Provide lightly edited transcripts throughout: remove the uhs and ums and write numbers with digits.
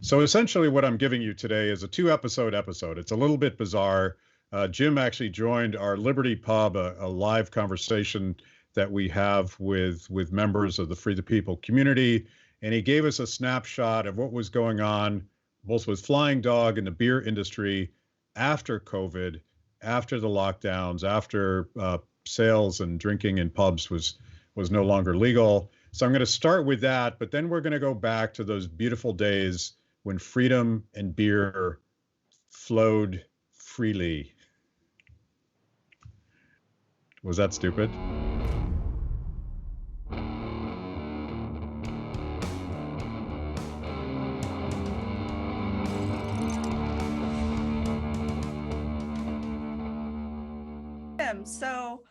So essentially, what I'm giving you today is a two episode. It's a little bit bizarre. Jim actually joined our Liberty Pub, a live conversation that we have with members of the Free the People community, and he gave us a snapshot of what was going on, both with Flying Dog and the beer industry after COVID, after the lockdowns, after sales and drinking in pubs was no longer legal. So I'm going to start with that, but then we're going to go back to those beautiful days when freedom and beer flowed freely. Was that stupid? So,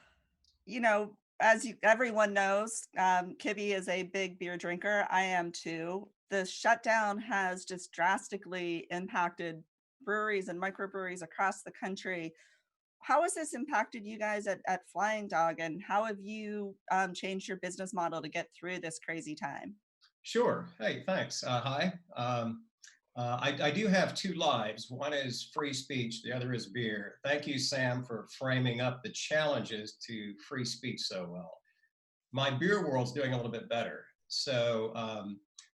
as everyone knows, Kibbe is a big beer drinker. I am too. The shutdown has just drastically impacted breweries and microbreweries across the country. How has this impacted you guys at Flying Dog, and how have you changed your business model to get through this crazy time? Sure. Hey, thanks. Hi. I do have two lives. One is free speech, the other is beer. Thank you, Sam, for framing up the challenges to free speech so well. My beer world's doing a little bit better. So,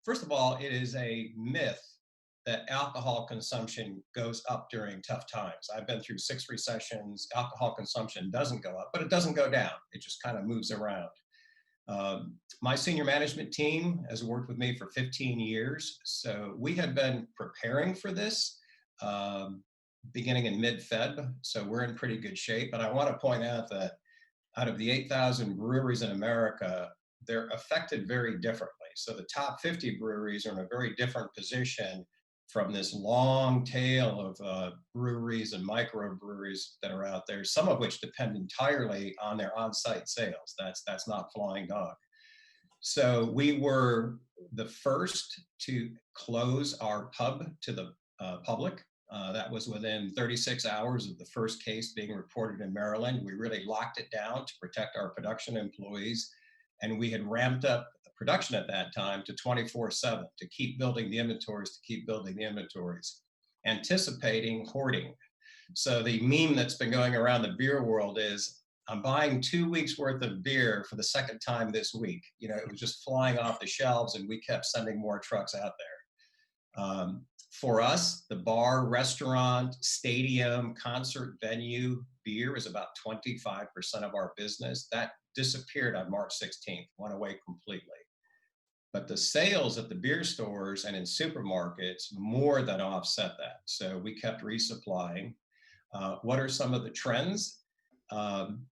first of all, it is a myth that alcohol consumption goes up during tough times. I've been through 6 recessions. Alcohol consumption doesn't go up, but it doesn't go down. It just kind of moves around. My senior management team has worked with me for 15 years. So we had been preparing for this beginning in mid-Feb. So we're in pretty good shape. But I want to point out that out of the 8,000 breweries in America, they're affected very differently. So the top 50 breweries are in a very different position from this long tail of breweries and microbreweries that are out there, some of which depend entirely on their on-site sales. That's not Flying Dog. So we were the first to close our pub to the public. That was within 36 hours of the first case being reported in Maryland. We really locked it down to protect our production employees. And we had ramped up production at that time to 24/7 to keep building the inventories, anticipating hoarding. So the meme that's been going around the beer world is, I'm buying 2 weeks worth of beer for the second time this week. It was just flying off the shelves and we kept sending more trucks out there. For us, the bar, restaurant, stadium, concert venue, beer is about 25% of our business. That disappeared on March 16th, went away completely. But the sales at the beer stores and in supermarkets more than offset that. So we kept resupplying. What are some of the trends?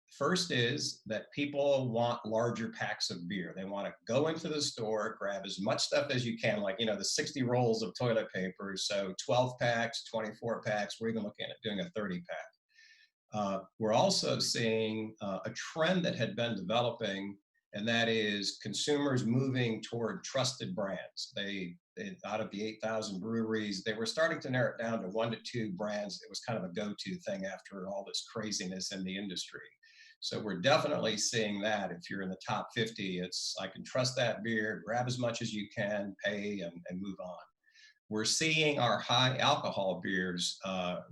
First is that people want larger packs of beer. They want to go into the store, grab as much stuff as you can, like, the 60 rolls of toilet paper. So 12 packs, 24 packs, we're even looking at doing a 30 pack. We're also seeing a trend that had been developing, and that is consumers moving toward trusted brands. Out of the 8,000 breweries, they were starting to narrow it down to 1 to 2 brands. It was kind of a go-to thing after all this craziness in the industry. So we're definitely seeing that. If you're in the top 50, it's, I can trust that beer, grab as much as you can, pay, and move on. We're seeing our high alcohol beers,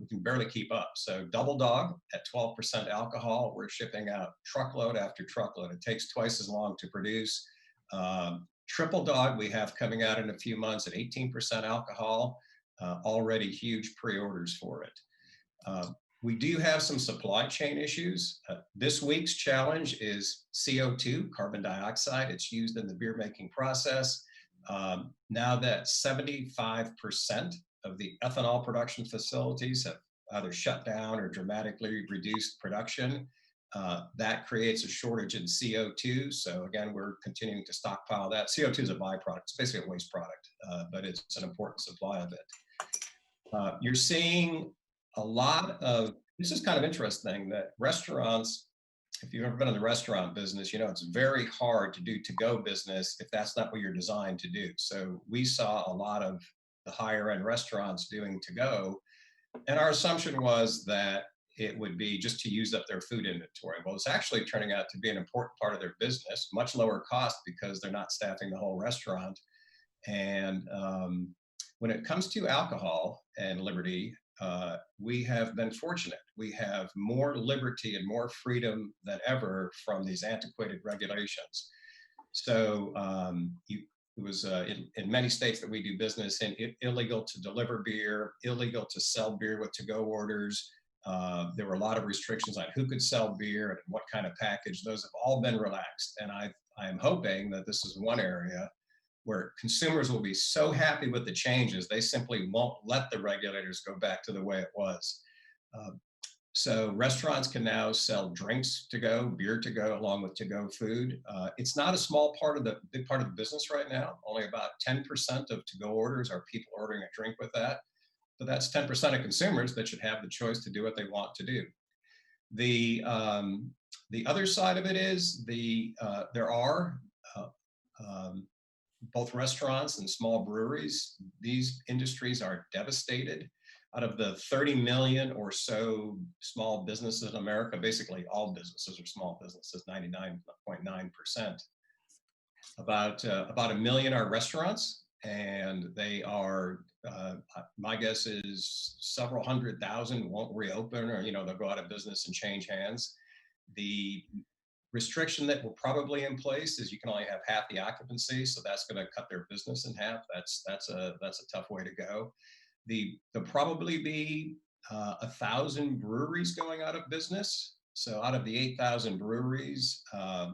we can barely keep up. So Double Dog at 12% alcohol, we're shipping out truckload after truckload. It takes twice as long to produce. Triple Dog we have coming out in a few months at 18% alcohol, already huge pre-orders for it. We do have some supply chain issues. This week's challenge is CO2, carbon dioxide. It's used in the beer making process. Now that 75% of the ethanol production facilities have either shut down or dramatically reduced production, that creates a shortage in CO2. So again, we're continuing to stockpile that. CO2 is a byproduct. It's basically a waste product, but it's an important supply of it. You're seeing a lot of, this is kind of interesting, that restaurants, if you've ever been in the restaurant business, it's very hard to do to-go business if that's not what you're designed to do. So we saw a lot of the higher end restaurants doing to-go, and our assumption was that it would be just to use up their food inventory. Well, it's actually turning out to be an important part of their business, much lower cost because they're not staffing the whole restaurant. And When it comes to alcohol and liberty, we have been fortunate. We have more liberty and more freedom than ever from these antiquated regulations. So it was in many states that we do business in, illegal to deliver beer, illegal to sell beer with to-go orders. There were a lot of restrictions on who could sell beer and what kind of package. Those have all been relaxed. And I am hoping that this is one area where consumers will be so happy with the changes, they simply won't let the regulators go back to the way it was. So restaurants can now sell drinks to go, beer to go, along with to-go food. It's not a small part of the big part of the business right now. Only about 10% of to-go orders are people ordering a drink with that. But that's 10% of consumers that should have the choice to do what they want to do. The other side of it is there are both restaurants and small breweries. These industries are devastated. Out of the 30 million or so small businesses in America, basically all businesses are small businesses, 99.9%. About a million are restaurants, and they are, my guess is several 100,000 won't reopen, or they'll go out of business and change hands. The restriction that will probably in place is you can only have half the occupancy, so that's going to cut their business in half. That's a tough way to go. There'll probably be 1,000 breweries going out of business. So out of the 8,000 breweries, a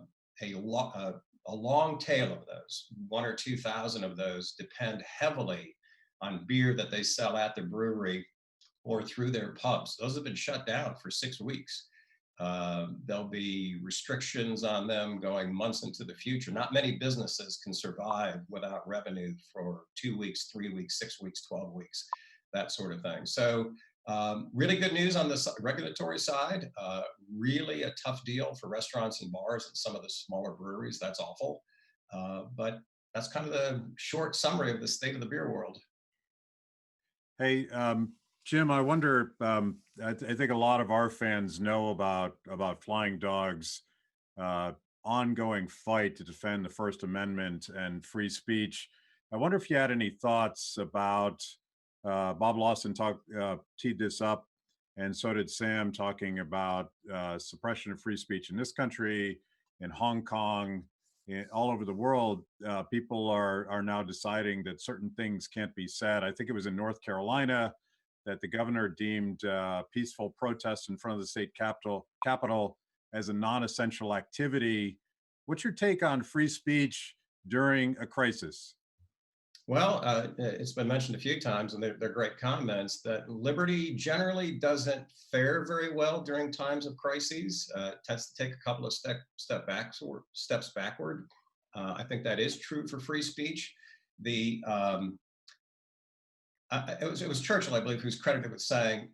long tail of those, 1,000 or 2,000 of those, depend heavily on beer that they sell at the brewery or through their pubs. Those have been shut down for 6 weeks. There'll be restrictions on them going months into the future. Not many businesses can survive without revenue for 2 weeks, 3 weeks, 6 weeks, 12 weeks, that sort of thing. So really good news on the regulatory side. Really a tough deal for restaurants and bars and some of the smaller breweries. That's awful. But that's kind of the short summary of the state of the beer world. Hey, Jim, I wonder, I think a lot of our fans know about Flying Dog's ongoing fight to defend the First Amendment and free speech. I wonder if you had any thoughts about, Bob Lawson teed this up, and so did Sam, talking about suppression of free speech in this country, in Hong Kong, all over the world. People are now deciding that certain things can't be said. I think it was in North Carolina that the governor deemed peaceful protests in front of the state capitol as a non-essential activity. What's your take on free speech during a crisis? Well, it's been mentioned a few times, and they're great comments, that liberty generally doesn't fare very well during times of crises. It tends to take a couple of steps backward. I think that is true for free speech. It was Churchill, I believe, who's credited with saying,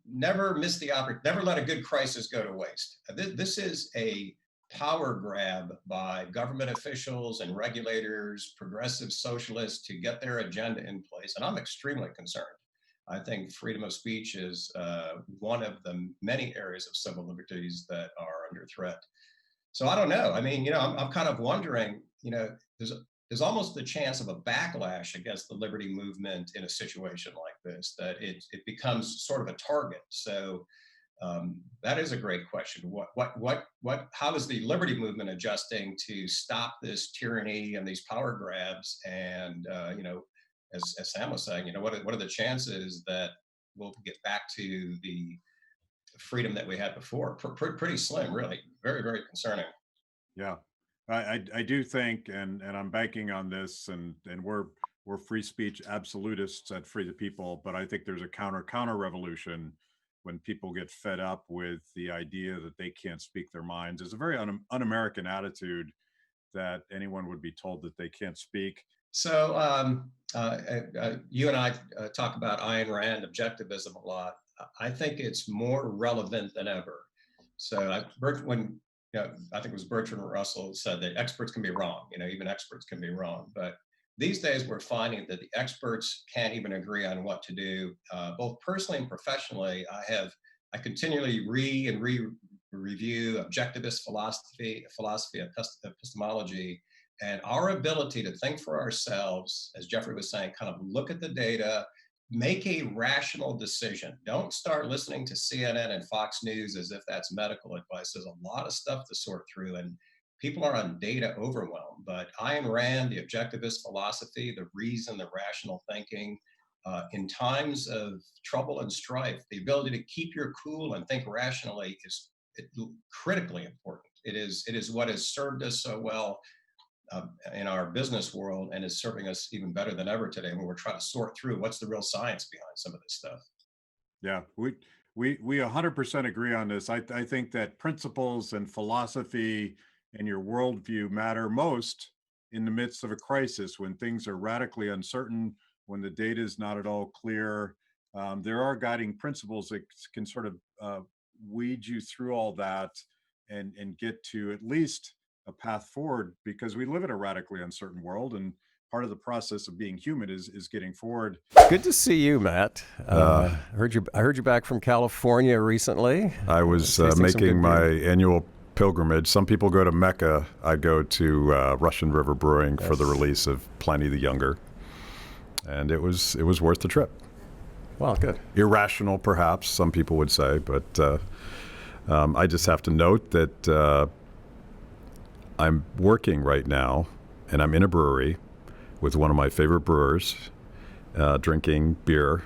never miss the opportunity, never let a good crisis go to waste. This is a power grab by government officials and regulators, progressive socialists, to get their agenda in place. And I'm extremely concerned. I think freedom of speech is one of the many areas of civil liberties that are under threat. So I don't know. I mean, I'm kind of wondering, there's almost the chance of a backlash against the liberty movement in a situation like this, that it becomes sort of a target. So that is a great question. How is the liberty movement adjusting to stop this tyranny and these power grabs? And as Sam was saying, what are the chances that we'll get back to the freedom that we had before? Pretty slim, really. Very, very concerning. Yeah. I do think, and I'm banking on this, and we're free speech absolutists at Free the People, but I think there's a counter revolution when people get fed up with the idea that they can't speak their minds. It's a very un-American attitude that anyone would be told that they can't speak. So you and I talk about Ayn Rand objectivism a lot. I think it's more relevant than ever. So I think it was Bertrand Russell said that experts can be wrong. Even experts can be wrong. But these days we're finding that the experts can't even agree on what to do. Both personally and professionally, I continually review objectivist philosophy, epistemology, And our ability to think for ourselves, as Jeffrey was saying, kind of look at the data, make a rational decision. Don't start listening to CNN and Fox News as if that's medical advice. There's a lot of stuff to sort through, and people are on data overwhelm. But Ayn Rand, the objectivist philosophy, the reason, the rational thinking, in times of trouble and strife, the ability to keep your cool and think rationally is critically important. It is what has served us so well in our business world, and is serving us even better than ever today when we're trying to sort through what's the real science behind some of this stuff. Yeah, we 100% agree on this. I think that principles and philosophy and your worldview matter most in the midst of a crisis, when things are radically uncertain, when the data is not at all clear. There are guiding principles that can sort of weed you through all that and get to at least a path forward, because we live in a radically uncertain world, and part of the process of being human is getting forward. Good to see you, Matt. I heard you back from California recently. I was making my annual pilgrimage. Some people go to Mecca. I go to Russian River Brewing for the release of Pliny the Younger, and it was worth the trip. Well, good. Irrational, perhaps some people would say, but I just have to note that I'm working right now, and I'm in a brewery with one of my favorite brewers, drinking beer,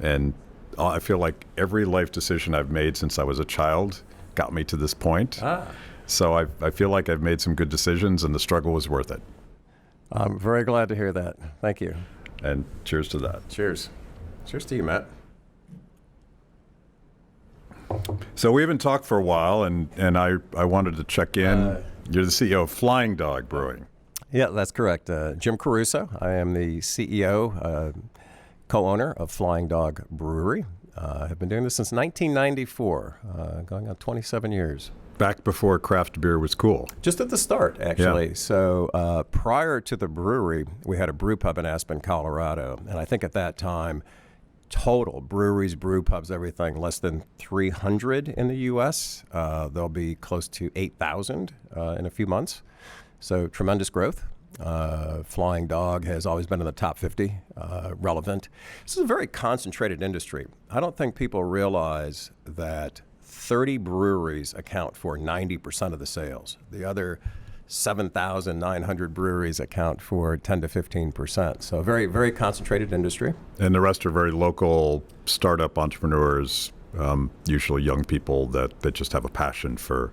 and I feel like every life decision I've made since I was a child got me to this point. So I feel like I've made some good decisions, and the struggle was worth it. I'm very glad to hear that. Thank you. And cheers to that. Cheers. Cheers to you, Matt. So we haven't talked for a while, and I wanted to check in. You're the CEO of Flying Dog Brewing. Yeah, that's correct. Jim Caruso. I am the CEO, co-owner of Flying Dog Brewery. I've been doing this since 1994, going on 27 years. Back before craft beer was cool. Just at the start, actually. Yeah. So prior to the brewery, we had a brew pub in Aspen, Colorado. And I think at that time, total breweries, brew pubs, everything, less than 300 in the U.S. There'll be close to 8,000 in a few months. So tremendous growth. Flying Dog has always been in the top 50 relevant. This is a very concentrated industry. I don't think people realize that 30 breweries account for 90% of the sales. The other 7,900 breweries account for 10 to 15%. So very, very concentrated industry. And the rest are very local startup entrepreneurs, usually young people that just have a passion for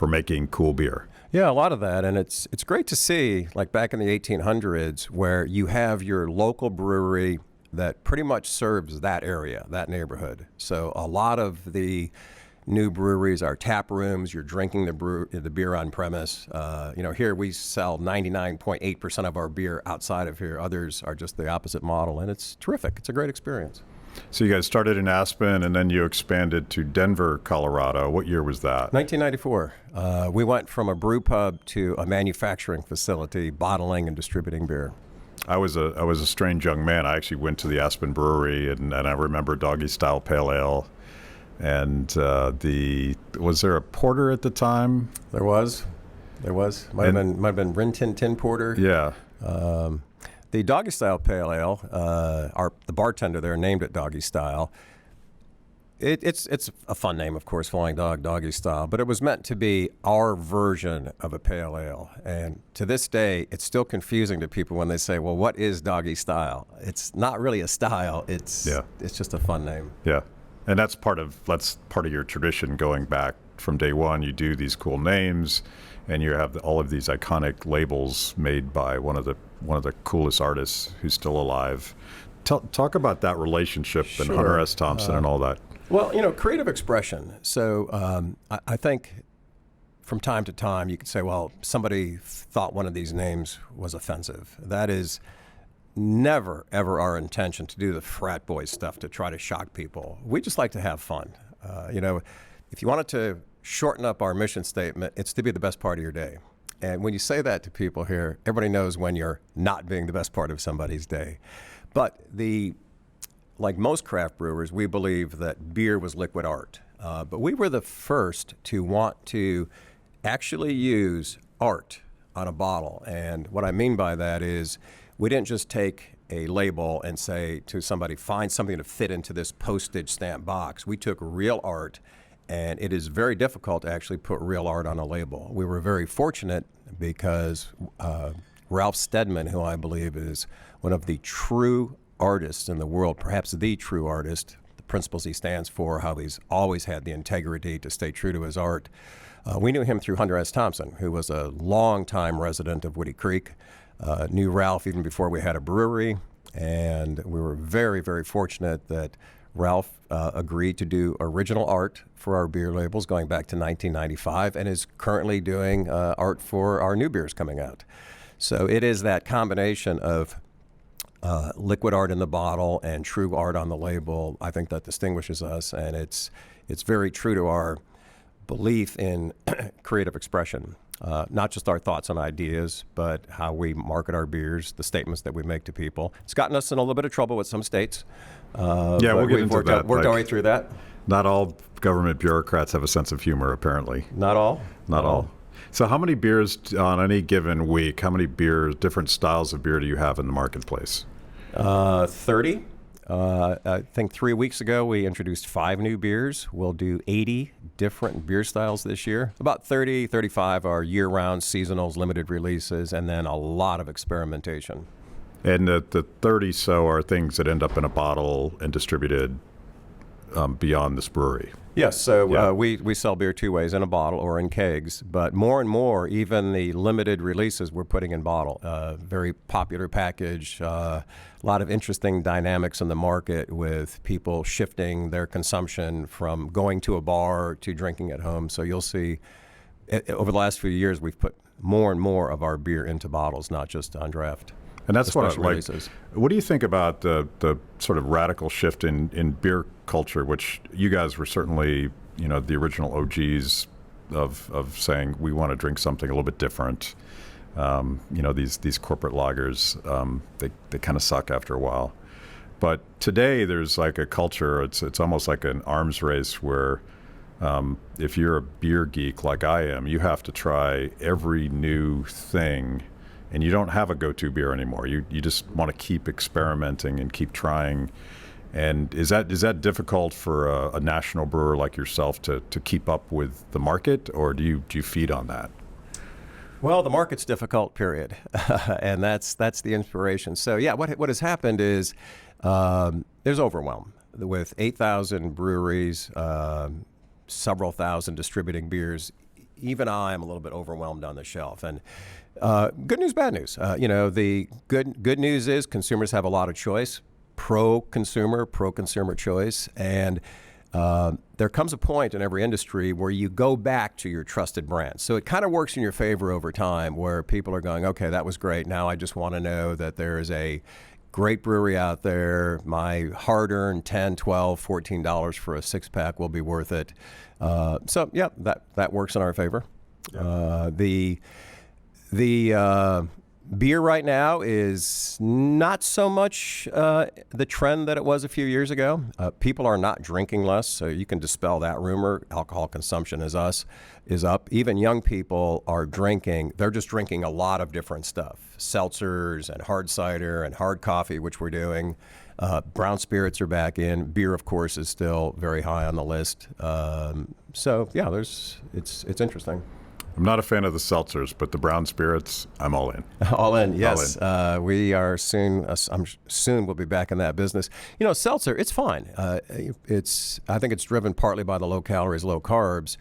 making cool beer. Yeah, a lot of that. And it's great to see, like back in the 1800s, where you have your local brewery that pretty much serves that area, that neighborhood. So a lot of the new breweries are tap rooms. You're drinking the beer on premise. Here we sell 99.8% of our beer outside of here. Others are just the opposite model, and it's terrific. It's a great experience. So you guys started in Aspen, and then you expanded to Denver, Colorado. What year was that? 1994. We went from a brew pub to a manufacturing facility, bottling and distributing beer. I was a strange young man. I actually went to the Aspen Brewery, and I remember Doggy Style Pale Ale. And was there a porter at the time? There was. Might have been Rin Tin Tin Porter. Yeah. The Doggy Style Pale Ale, the bartender there named it Doggy Style. It's a fun name, of course, Flying Dog, Doggy Style, but it was meant to be our version of a pale ale. And to this day, it's still confusing to people when they say, well, what is Doggy Style? It's not really a style. It's just a fun name. Yeah. And that's part of your tradition going back from day one. You do these cool names, and you have all of these iconic labels made by one of the coolest artists who's still alive. Talk about that relationship and Hunter S. Thompson and all that. Well, creative expression. So I think from time to time you could say, well, somebody thought one of these names was offensive. That is never, ever our intention to do the frat boy stuff to try to shock people. We just like to have fun. If you wanted to shorten up our mission statement, it's to be the best part of your day. And when you say that to people here, everybody knows when you're not being the best part of somebody's day. But like most craft brewers, we believe that beer was liquid art. But we were the first to want to actually use art on a bottle. And what I mean by that is we didn't just take a label and say to somebody, find something to fit into this postage stamp box. We took real art, and it is very difficult to actually put real art on a label. We were very fortunate because Ralph Steadman, who I believe is one of the true artists in the world, perhaps the true artist, the principles he stands for, how he's always had the integrity to stay true to his art. We knew him through Hunter S. Thompson, who was a longtime resident of Woody Creek. Knew Ralph even before we had a brewery, and we were very, very fortunate that Ralph agreed to do original art for our beer labels going back to 1995 and is currently doing art for our new beers coming out. So it is that combination of liquid art in the bottle and true art on the label, I think, that distinguishes us, and it's very true to our belief in creative expression. Not just our thoughts and ideas, but how we market our beers, the statements that we make to people. It's gotten us in a little bit of trouble with some states. Yeah, we'll get into that. Worked our way through that. Not all government bureaucrats have a sense of humor, apparently. Not all. Not all. So how many beers on any given week, how many beers, different styles of beer do you have in the marketplace? 30. I think 3 weeks ago we introduced 5 new beers. We'll do 80 different beer styles this year. About 30, 35 are year-round seasonals, limited releases, and then a lot of experimentation. And the 30 so are things that end up in a bottle and distributed beyond this brewery. Yes, so we sell beer 2 ways, in a bottle or in kegs, but more and more, even the limited releases we're putting in bottle. Very popular package, a lot of interesting dynamics in the market with people shifting their consumption from going to a bar to drinking at home. So you'll see, over the last few years, we've put more and more of our beer into bottles, not just on draft. And that's what I like. What do you think about the sort of radical shift in beer culture, which you guys were certainly, the original OGs of saying we want to drink something a little bit different. These corporate lagers, they kind of suck after a while. But today there's like a culture. It's almost like an arms race where if you're a beer geek like I am, you have to try every new thing. And you don't have a go-to beer anymore. You just want to keep experimenting and keep trying. And is that difficult for a national brewer like yourself to keep up with the market, or do you feed on that? Well, the market's difficult, period, and that's the inspiration. So yeah, what has happened is there's overwhelm with 8,000 breweries, several thousand distributing beers. Even I am a little bit overwhelmed on the shelf. And good news, bad news. The good news is consumers have a lot of choice, pro-consumer choice. And there comes a point in every industry where you go back to your trusted brand. So it kind of works in your favor over time where people are going, okay, that was great. Now I just want to know that there is a great brewery out there. My hard-earned $10, $12, $14 for a 6-pack will be worth it. So yeah, that works in our favor. Yeah. The beer right now is not so much the trend that it was a few years ago. People are not drinking less, so you can dispel that rumor. Alcohol consumption is up. Even young people are drinking. They're just drinking a lot of different stuff. Seltzers and hard cider and hard coffee, which we're doing. Brown spirits are back in. Beer, of course, is still very high on the list. So yeah, it's interesting. I'm not a fan of the seltzers, but the brown spirits, I'm all in. All in, yes. All in. We are soon. Soon we'll be back in that business. Seltzer, it's fine. I think it's driven partly by the low calories, low carbs.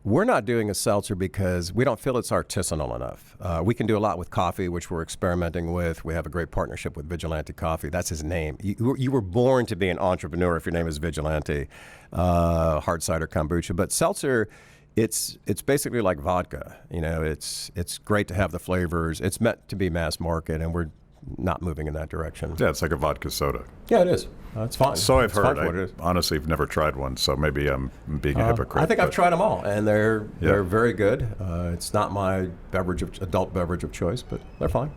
We're not doing a seltzer because we don't feel it's artisanal enough. We can do a lot with coffee, which we're experimenting with. We have a great partnership with Vigilante Coffee. That's his name. You were born to be an entrepreneur if your name is Vigilante. Hard cider kombucha, but seltzer. It's basically like vodka. It's great to have the flavors. It's meant to be mass market, and we're not moving in that direction. Yeah, it's like a vodka soda. Yeah, it is. It's fine. So I've heard. I honestly have never tried one, so maybe I'm being a hypocrite. I think I've tried them all, and they're very good. It's not my adult beverage of choice, but they're fine.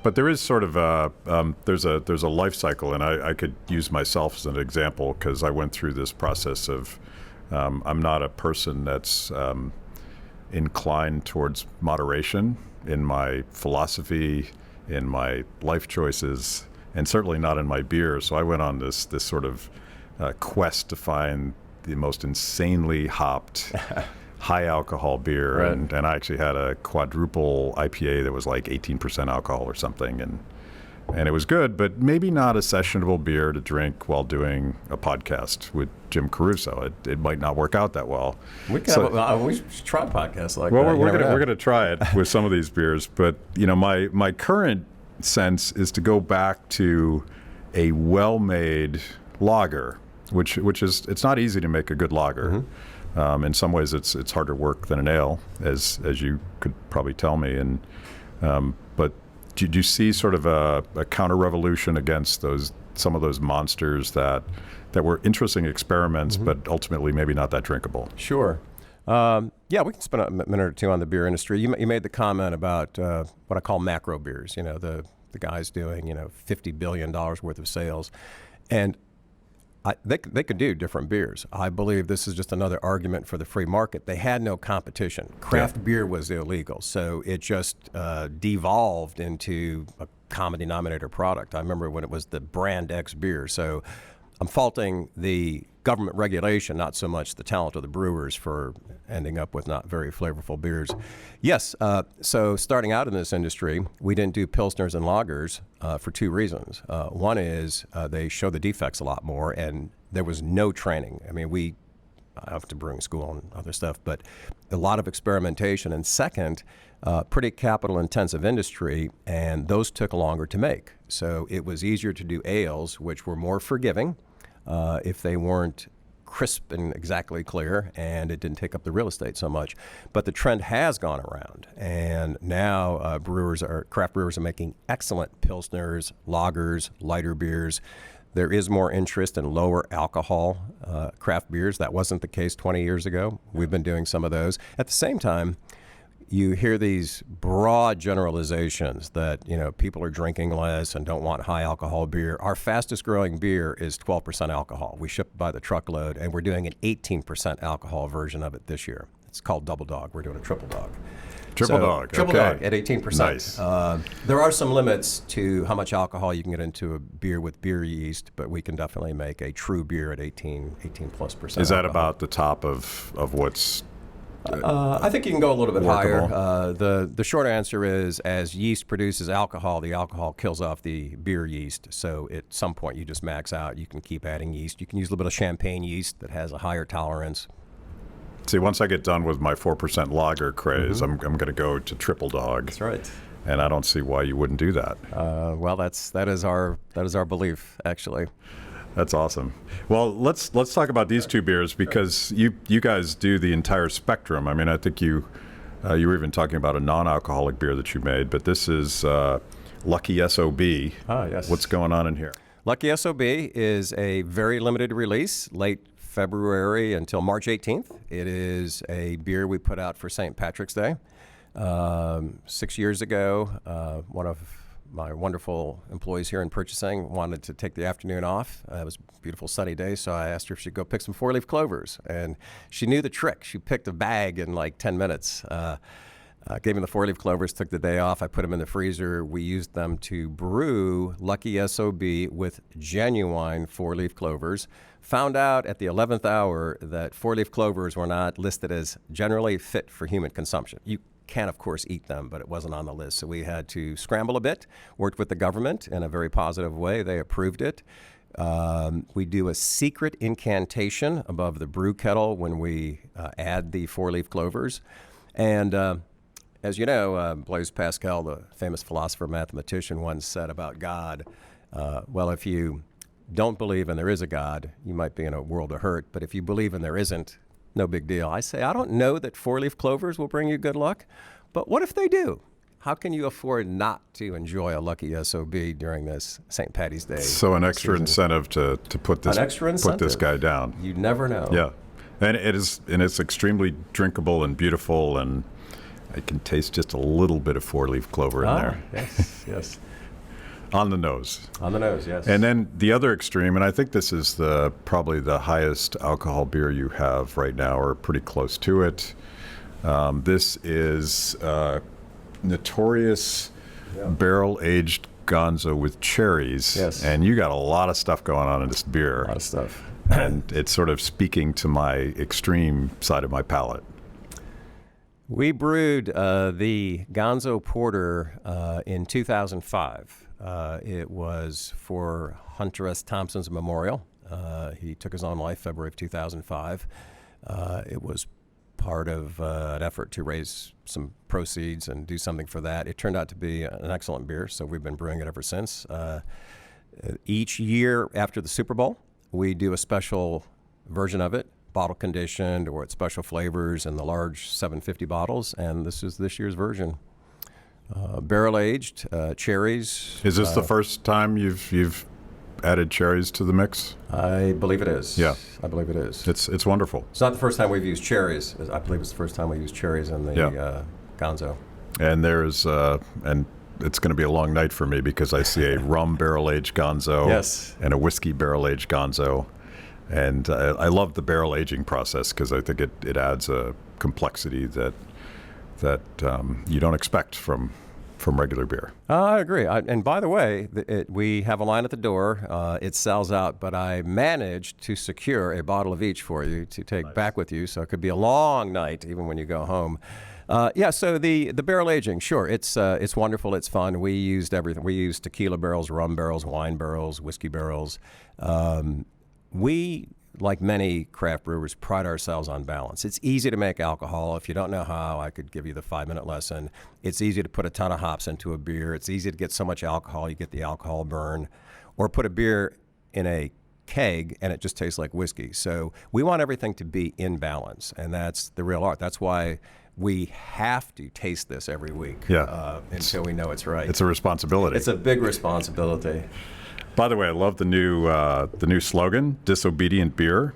But there is sort of there's a life cycle, and I could use myself as an example because I went through this process of I'm not a person that's inclined towards moderation in my philosophy, in my life choices, and certainly not in my beer. So I went on this sort of quest to find the most insanely hopped, high alcohol beer. Right. And I actually had a quadruple IPA that was like 18% alcohol or something. And it was good, but maybe not a sessionable beer to drink while doing a podcast with Jim Caruso. It might not work out that well. We should try podcasts like well, that. we're gonna try it with some of these beers, but my current sense is to go back to a well-made lager, which is, it's not easy to make a good lager. Mm-hmm. In some ways, it's harder work than an ale, as you could probably tell me. And but do you see sort of a counter-revolution against some of those monsters that were interesting experiments, mm-hmm. but ultimately maybe not that drinkable? Sure. Yeah, we can spend a minute or two on the beer industry. You made the comment about what I call macro beers. The guys doing $50 billion worth of sales, and they could do different beers. I believe this is just another argument for the free market. They had no competition. Craft beer was illegal, so it just devolved into a common denominator product. I remember when it was the brand X beer. So I'm faulting the government regulation, not so much the talent of the brewers for ending up with not very flavorful beers. Yes, so starting out in this industry, we didn't do Pilsners and lagers for two reasons. One is they show the defects a lot more, and there was no training. I mean, I went to brewing school and other stuff, but a lot of experimentation. And second, pretty capital-intensive industry, and those took longer to make. So it was easier to do ales, which were more forgiving, if they weren't crisp and exactly clear, and it didn't take up the real estate so much. But the trend has gone around, and now craft brewers are making excellent Pilsners, lagers, lighter beers. There is more interest in lower alcohol craft beers. That wasn't the case 20 years ago. We've been doing some of those. At the same time, you hear these broad generalizations that, people are drinking less and don't want high alcohol beer. Our fastest growing beer is 12% alcohol. We ship by the truckload, and we're doing an 18% alcohol version of it this year. It's called Double Dog. We're doing a Triple Dog. Triple Dog at 18%. Nice. There are some limits to how much alcohol you can get into a beer with beer yeast, but we can definitely make a true beer at 18 plus percent. Is that about the top of what's... I think you can go a little bit workable. higher. The short answer is, as yeast produces alcohol, the alcohol kills off the beer yeast. So at some point you just max out. You can keep adding yeast. You can use a little bit of champagne yeast that has a higher tolerance. See, once I get done with my 4% lager craze, mm-hmm. I'm going to go to Triple Dog. That's right. And I don't see why you wouldn't do that. Well, that is our belief, actually. That's awesome. Well, let's talk about these two beers, because you guys do the entire spectrum. I mean, I think you were even talking about a non-alcoholic beer that you made, but this is Lucky SOB. Ah, yes. What's going on in here? Lucky SOB is a very limited release, late February until March 18th. It is a beer we put out for St. Patrick's Day. 6 years ago, one of my wonderful employees here in purchasing wanted to take the afternoon off. It was a beautiful sunny day, so I asked her if she'd go pick some four-leaf clovers. And she knew the trick. She picked a bag in like 10 minutes. Gave me the four-leaf clovers, took the day off. I put them in the freezer. We used them to brew Lucky SOB with genuine four-leaf clovers. Found out at the 11th hour that four-leaf clovers were not listed as generally fit for human consumption. You can, of course, eat them, but it wasn't on the list. So we had to scramble a bit, worked with the government in a very positive way. They approved it. We do a secret incantation above the brew kettle when we add the four-leaf clovers. And as you know, Blaise Pascal, the famous philosopher mathematician, once said about God, well, if you don't believe and there is a God, you might be in a world of hurt. But if you believe and there isn't, no big deal. I say, I don't know that four-leaf clovers will bring you good luck, but what if they do? How can you afford not to enjoy a Lucky SOB during this St. Patty's Day? So an extra incentive to put this guy down. You never know. Yeah, and it's extremely drinkable and beautiful, and I can taste just a little bit of four-leaf clover in there. Yes, yes. On the nose. On the nose, yes. And then the other extreme, and I think this is probably the highest alcohol beer you have right now, or pretty close to it. This is notorious barrel-aged Gonzo with cherries. Yes. And you got a lot of stuff going on in this beer. A lot of stuff. And it's sort of speaking to my extreme side of my palate. We brewed the Gonzo Porter in 2005. It was for Hunter S. Thompson's memorial. He took his own life February of 2005. It was part of an effort to raise some proceeds and do something for that. It turned out to be an excellent beer, so we've been brewing it ever since. Each year after the Super Bowl, we do a special version of it, bottle conditioned or with special flavors in the large 750 bottles, and this is this year's version. Barrel aged, cherries. Is this the first time you've added cherries to the mix? I believe it is. Yeah. I believe it is. It's wonderful. It's not the first time we've used cherries. I believe it's the first time we used cherries in the Gonzo. And there's and it's going to be a long night for me because I see a rum barrel-aged Gonzo Yes. and a whiskey barrel-aged Gonzo. And I love the barrel aging process because I think it adds a complexity that you don't expect from regular beer. I agree. And by the way, we have a line at the door. It sells out, but I managed to secure a bottle of each for you to take back with you. So it could be a long night even when you go home. So the barrel aging, sure, it's wonderful. It's fun. We used everything. We used tequila barrels, rum barrels, wine barrels, whiskey barrels. We, like many craft brewers, pride ourselves on balance. It's easy to make alcohol. If you don't know how, I could give you the 5-minute lesson. It's easy to put a ton of hops into a beer. It's easy to get so much alcohol, you get the alcohol burn. Or put a beer in a keg and it just tastes like whiskey. So we want everything to be in balance, and that's the real art. That's why we have to taste this every week until we know it's right. It's a responsibility. It's a big responsibility. By the way, I love the new slogan, "Disobedient Beer,"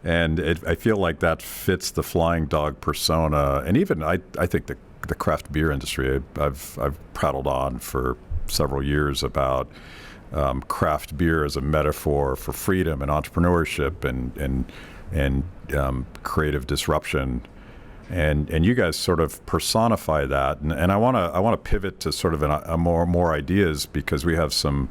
and I feel like that fits the flying dog persona. And even I think the craft beer industry. I've prattled on for several years about craft beer as a metaphor for freedom and entrepreneurship and creative disruption. And you guys sort of personify that, and I want to pivot to sort of a more ideas because we have some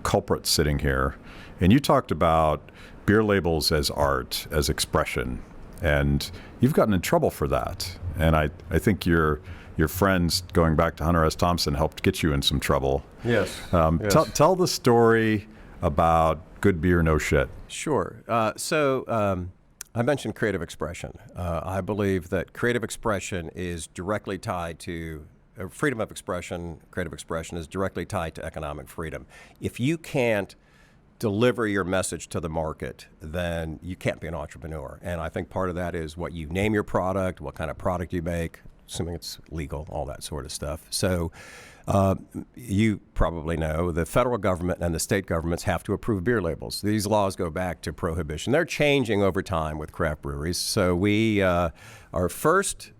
culprits sitting here, and you talked about beer labels as art, as expression, and you've gotten in trouble for that, and I think your friends going back to Hunter S. Thompson helped get you in some trouble. Yes. Yes. Tell the story about good beer, no shit. Sure. I mentioned creative expression. I believe that creative expression is directly tied to freedom of expression. Creative expression is directly tied to economic freedom. If you can't deliver your message to the market, then you can't be an entrepreneur. And I think part of that is what you name your product, what kind of product you make, assuming it's legal, all that sort of stuff. So you probably know the federal government and the state governments have to approve beer labels. These laws go back to Prohibition. They're changing over time with craft breweries. So our first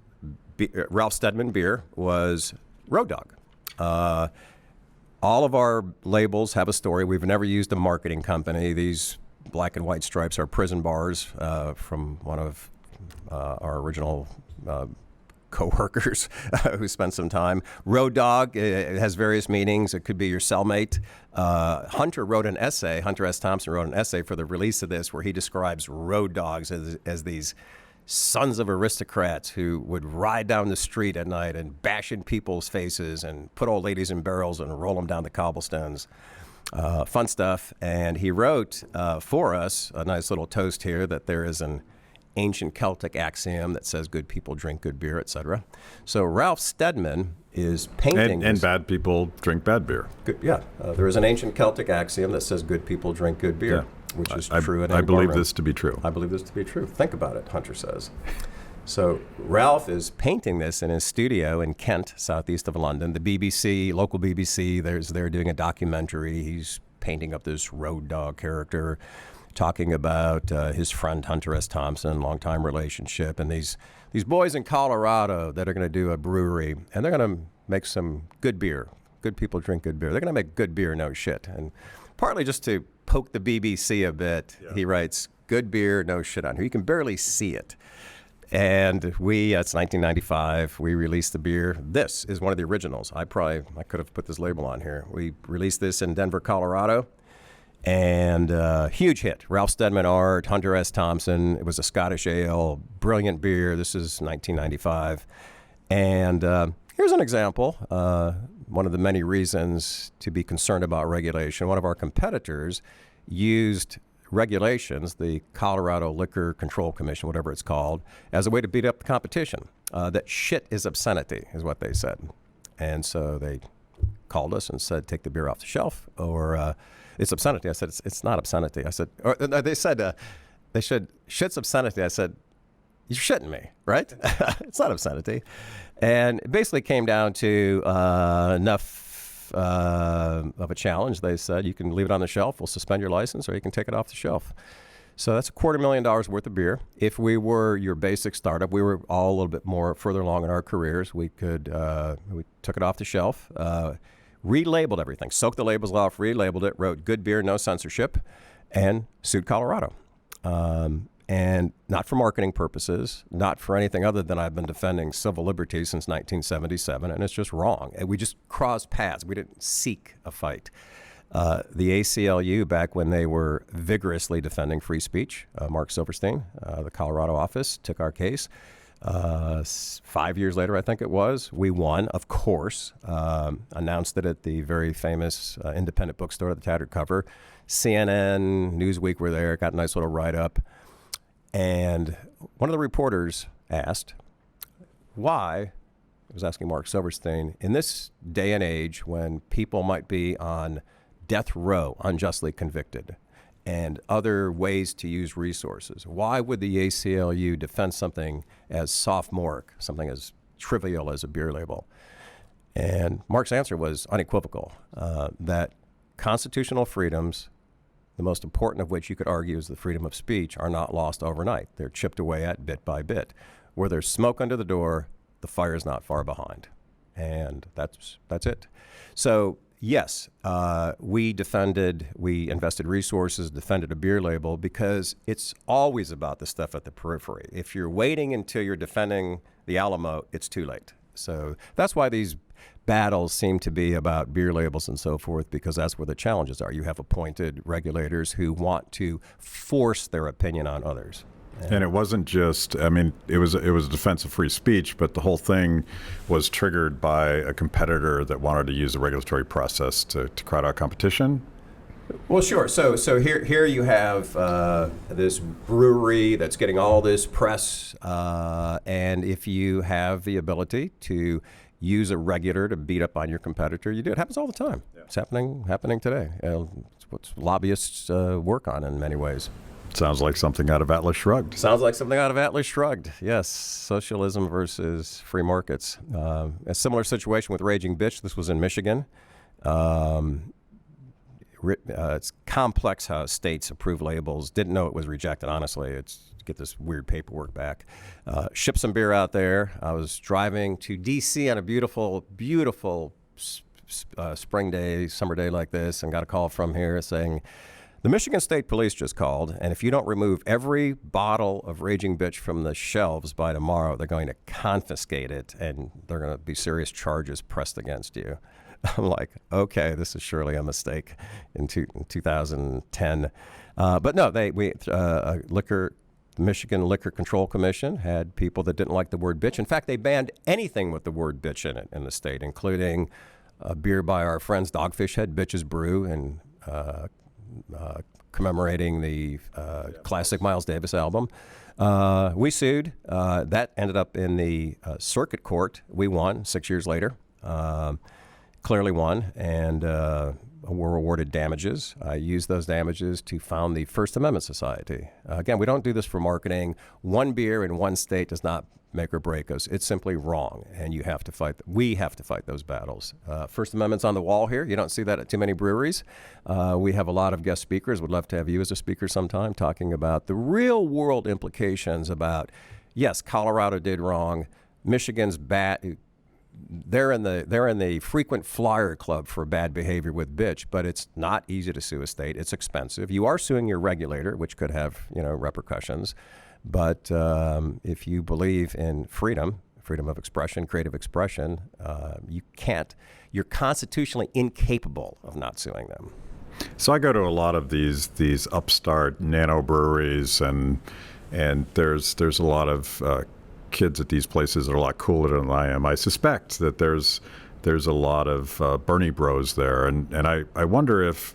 Ralph Steadman beer was Road Dog. All of our labels have a story. We've never used a marketing company. These black and white stripes are prison bars from one of our original co-workers who spent some time. Road Dog, it has various meanings. It could be your cellmate. Hunter S. Thompson wrote an essay for the release of this where he describes road dogs as these sons of aristocrats who would ride down the street at night and bash in people's faces and put old ladies in barrels and roll them down the cobblestones. Fun stuff. And he wrote for us a nice little toast here that there is an ancient Celtic axiom that says good people drink good beer, etc. So Ralph Steadman is painting and bad people drink bad beer. There is an ancient Celtic axiom that says good people drink good beer, which is true. I believe this to be true. I believe this to be true. Think about it, Hunter says. So Ralph is painting this in his studio in Kent, southeast of London. The BBC, local BBC, they're doing a documentary. He's painting up this road dog character, talking about his friend Hunter S. Thompson, longtime relationship, and these boys in Colorado that are going to do a brewery, and they're going to make some good beer. Good people drink good beer. They're going to make good beer, no shit. And partly just to poke the BBC a bit, he writes, good beer, no shit on here. You can barely see it. And it's 1995. We released the beer. This is one of the originals. I could have put this label on here. We released this in Denver, Colorado. And huge hit. Ralph Steadman Art, Hunter S. Thompson. It was a Scottish ale, brilliant beer. This is 1995. And here's an example. One of the many reasons to be concerned about regulation. One of our competitors used regulations, the Colorado Liquor Control Commission, whatever it's called, as a way to beat up the competition. That shit is obscenity, is what they said. And so they called us and said, take the beer off the shelf, or it's obscenity. I said, it's not obscenity. I said, or they said, shit's obscenity. I said, you're shitting me, right? It's not obscenity. And it basically came down to enough of a challenge. They said, you can leave it on the shelf, we'll suspend your license, or you can take it off the shelf. So that's $250,000 worth of beer. If we were your basic startup, we were all a little bit more further along in our careers. We took it off the shelf, relabeled everything, soaked the labels off, relabeled it, wrote good beer, no censorship, and sued Colorado. And not for marketing purposes, not for anything other than I've been defending civil liberties since 1977, and it's just wrong. And we just crossed paths. We didn't seek a fight. The ACLU, back when they were vigorously defending free speech, Mark Silverstein, the Colorado office, took our case. 5 years later, I think it was, we won, of course, announced it at the very famous independent bookstore, the Tattered Cover. CNN, Newsweek were there, got a nice little write-up. And one of the reporters asked why, I was asking Mark Silverstein, in this day and age when people might be on death row, unjustly convicted, and other ways to use resources, why would the ACLU defend something as sophomoric, something as trivial as a beer label? And Mark's answer was unequivocal, that constitutional freedoms, the most important of which you could argue is the freedom of speech, are not lost overnight. They're chipped away at bit by bit. Where there's smoke under the door, the fire is not far behind. And that's it. So yes, we invested resources, defended a beer label, because it's always about the stuff at the periphery. If you're waiting until you're defending the Alamo, it's too late. So that's why these battles seem to be about beer labels and so forth, because that's where the challenges are. You have appointed regulators who want to force their opinion on others. And it wasn't just, I mean, it was a defense of free speech, but the whole thing was triggered by a competitor that wanted to use the regulatory process to crowd out competition. Well, sure. So here you have this brewery that's getting all this press, and if you have the ability to use a regulator to beat up on your competitor, you do. It happens all the time. Yeah. It's happening today. It's what lobbyists work on in many ways. Sounds like something out of Atlas Shrugged. Sounds like something out of Atlas Shrugged. Yes, socialism versus free markets. A similar situation with Raging Bitch. This was in Michigan. It's complex how states approve labels. Didn't know it was rejected, honestly. It's get this weird paperwork back. Ship some beer out there. I was driving to D.C. on a beautiful, beautiful spring day, summer day like this, and got a call from here saying, the Michigan State Police just called, and if you don't remove every bottle of Raging Bitch from the shelves by tomorrow, they're going to confiscate it, and they're going to be serious charges pressed against you. I'm like, okay, this is surely a mistake in 2010. But no, the Michigan Liquor Control Commission had people that didn't like the word bitch. In fact, they banned anything with the word bitch in it in the state, including a beer by our friends Dogfish Head, Bitches Brew, and commemorating the classic Miles Davis album. We sued. That ended up in the circuit court. We won 6 years later. Clearly won, and were awarded damages. I used those damages to found the First Amendment Society. Again, we don't do this for marketing. One beer in one state does not make or break us. It's simply wrong, and you have to fight. We have to fight those battles. First Amendment's on the wall here. You don't see that at too many breweries. We have a lot of guest speakers. Would love to have you as a speaker sometime, talking about the real world implications about, yes, Colorado did wrong. Michigan's bad. They're in the frequent flyer club for bad behavior with bitch, but it's not easy to sue a state. It's expensive. You are suing your regulator, which could have repercussions. But if you believe in freedom of expression, creative expression, you're constitutionally incapable of not suing them. So I go to a lot of these upstart nano breweries, and there's a lot of kids at these places that are a lot cooler than I am. I suspect that there's a lot of Bernie bros there, and I wonder if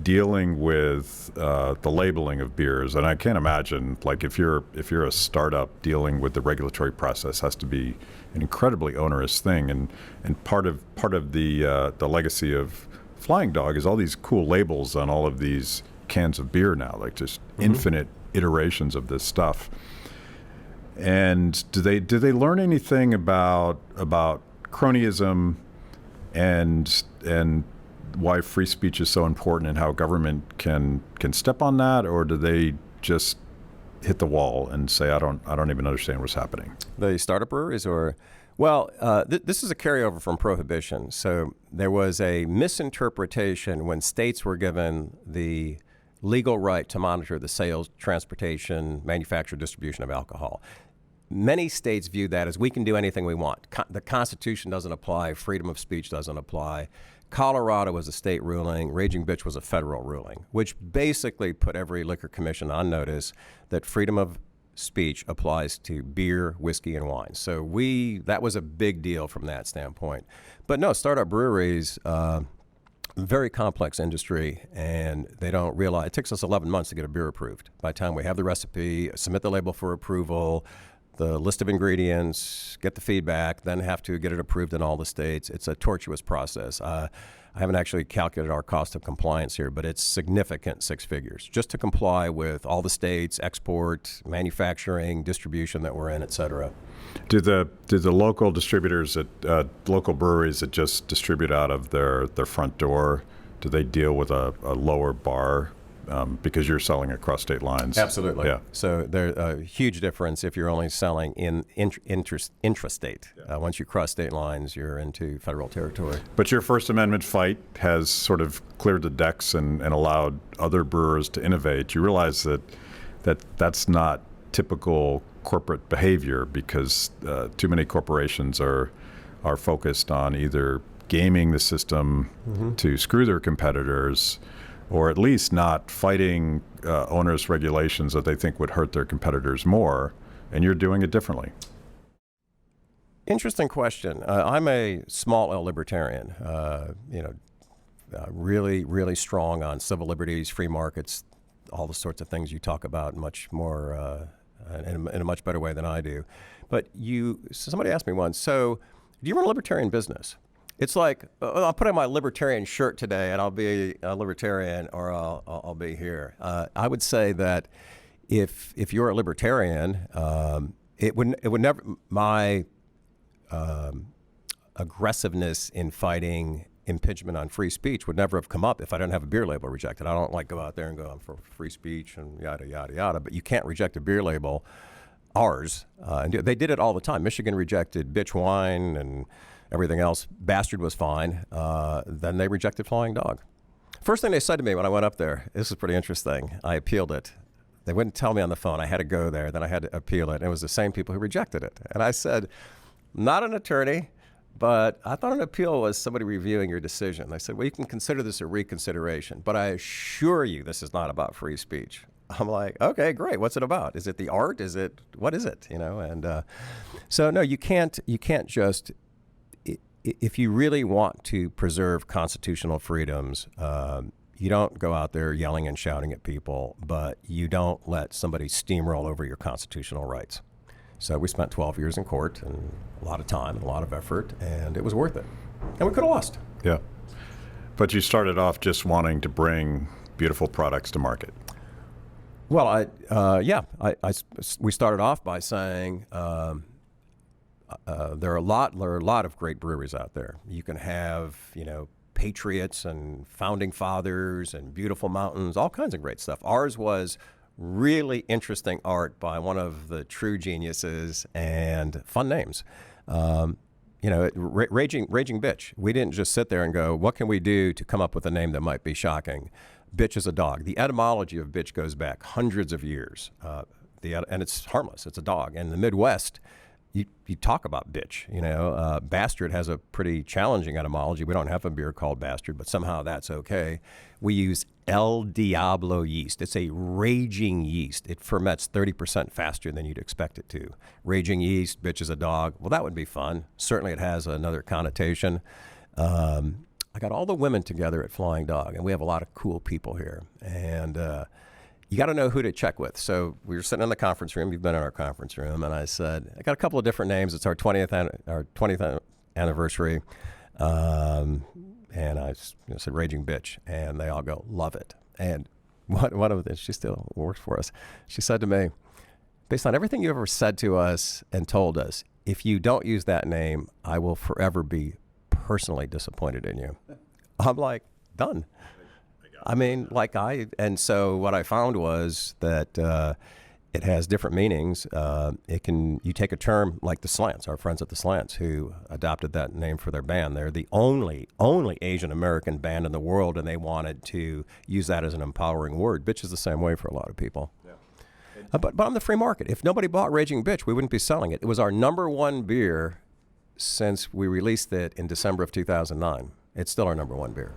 dealing with the labeling of beers, and I can't imagine, like, if you're a startup, dealing with the regulatory process has to be an incredibly onerous thing, and part of the legacy of Flying Dog is all these cool labels on all of these cans of beer now, like just infinite iterations of this stuff. And do they learn anything about cronyism and why free speech is so important and how government can step on that, or do they just hit the wall and say, I don't even understand what's happening? The startup breweries, or well, this is a carryover from Prohibition. So there was a misinterpretation when states were given the legal right to monitor the sales, transportation, manufacture, distribution of alcohol. Many states view that as we can do anything we want. The Constitution doesn't apply. Freedom of speech doesn't apply. Colorado was a state ruling. Raging Bitch was a federal ruling, which basically put every liquor commission on notice that freedom of speech applies to beer, whiskey, and wine. So that was a big deal from that standpoint. But no, startup breweries, very complex industry, and they don't realize it takes us 11 months to get a beer approved. By the time we have the recipe, submit the label for approval, the list of ingredients, get the feedback, then have to get it approved in all the states. It's a tortuous process. I haven't actually calculated our cost of compliance here, but it's significant, 6 figures, just to comply with all the states, export, manufacturing, distribution that we're in, et cetera. Do the local distributors at local breweries that just distribute out of their front door, do they deal with a lower bar? Because you're selling across state lines. Absolutely. Yeah. So there's a huge difference if you're only selling in intrastate. Yeah. Once you cross state lines, you're into federal territory. But your First Amendment fight has sort of cleared the decks and allowed other brewers to innovate. You realize that's not typical corporate behavior, because too many corporations are focused on either gaming the system to screw their competitors, or at least not fighting onerous regulations that they think would hurt their competitors more, and you're doing it differently. Interesting question. I'm a small L libertarian, really, really strong on civil liberties, free markets, all the sorts of things you talk about much more in a much better way than I do. But somebody asked me once, so do you run a libertarian business? It's like, I'll put on my libertarian shirt today and I'll be a libertarian, or I'll be here. I would say that if you're a libertarian, it would never, my aggressiveness in fighting impingement on free speech would never have come up if I didn't have a beer label rejected. I don't go out there and go, I'm for free speech and yada, yada, yada, but you can't reject a beer label, ours. And they did it all the time. Michigan rejected bitch wine and everything else. Bastard was fine. Then they rejected Flying Dog. First thing they said to me when I went up there, this is pretty interesting. I appealed it. They wouldn't tell me on the phone. I had to go there. Then I had to appeal it. And it was the same people who rejected it. And I said, not an attorney, but I thought an appeal was somebody reviewing your decision. They said, well, you can consider this a reconsideration, but I assure you this is not about free speech. I'm like, okay, great. What's it about? Is it the art? What is it? And so no, you can't just, if you really want to preserve constitutional freedoms, you don't go out there yelling and shouting at people, but you don't let somebody steamroll over your constitutional rights. So we spent 12 years in court and a lot of time and a lot of effort, and it was worth it. And we could have lost. Yeah. But you started off just wanting to bring beautiful products to market. Well, we started off by saying there are a lot of great breweries out there. You can have, patriots and founding fathers and beautiful mountains, all kinds of great stuff. Ours was really interesting art by one of the true geniuses and fun names. Raging Bitch. We didn't just sit there and go, what can we do to come up with a name that might be shocking? Bitch is a dog. The etymology of bitch goes back hundreds of years. and it's harmless. It's a dog. And in the Midwest, you talk about bitch. Bastard has a pretty challenging etymology. We don't have a beer called Bastard, but somehow that's okay. We use El Diablo yeast. It's a raging yeast. It ferments 30% faster than you'd expect it to. Raging yeast, bitch is a dog. Well, that would be fun. Certainly it has another connotation. I got all the women together at Flying Dog, and we have a lot of cool people here. And you got to know who to check with. So we were sitting in the conference room. You've been in our conference room. And I said, I got a couple of different names. It's our 20th anniversary. And I said, Raging Bitch. And they all go, love it. And one of them, she still works for us. She said to me, based on everything you ever said to us and told us, if you don't use that name, I will forever be personally disappointed in you. I'm like, done. And so what I found was that it has different meanings. You take a term like the Slants, our friends at the Slants, who adopted that name for their band. They're the only Asian American band in the world, and they wanted to use that as an empowering word. Bitch is the same way for a lot of people. Yeah. But on the free market, if nobody bought Raging Bitch, we wouldn't be selling it. It was our #1 beer since we released it in December of 2009. It's still our #1 beer.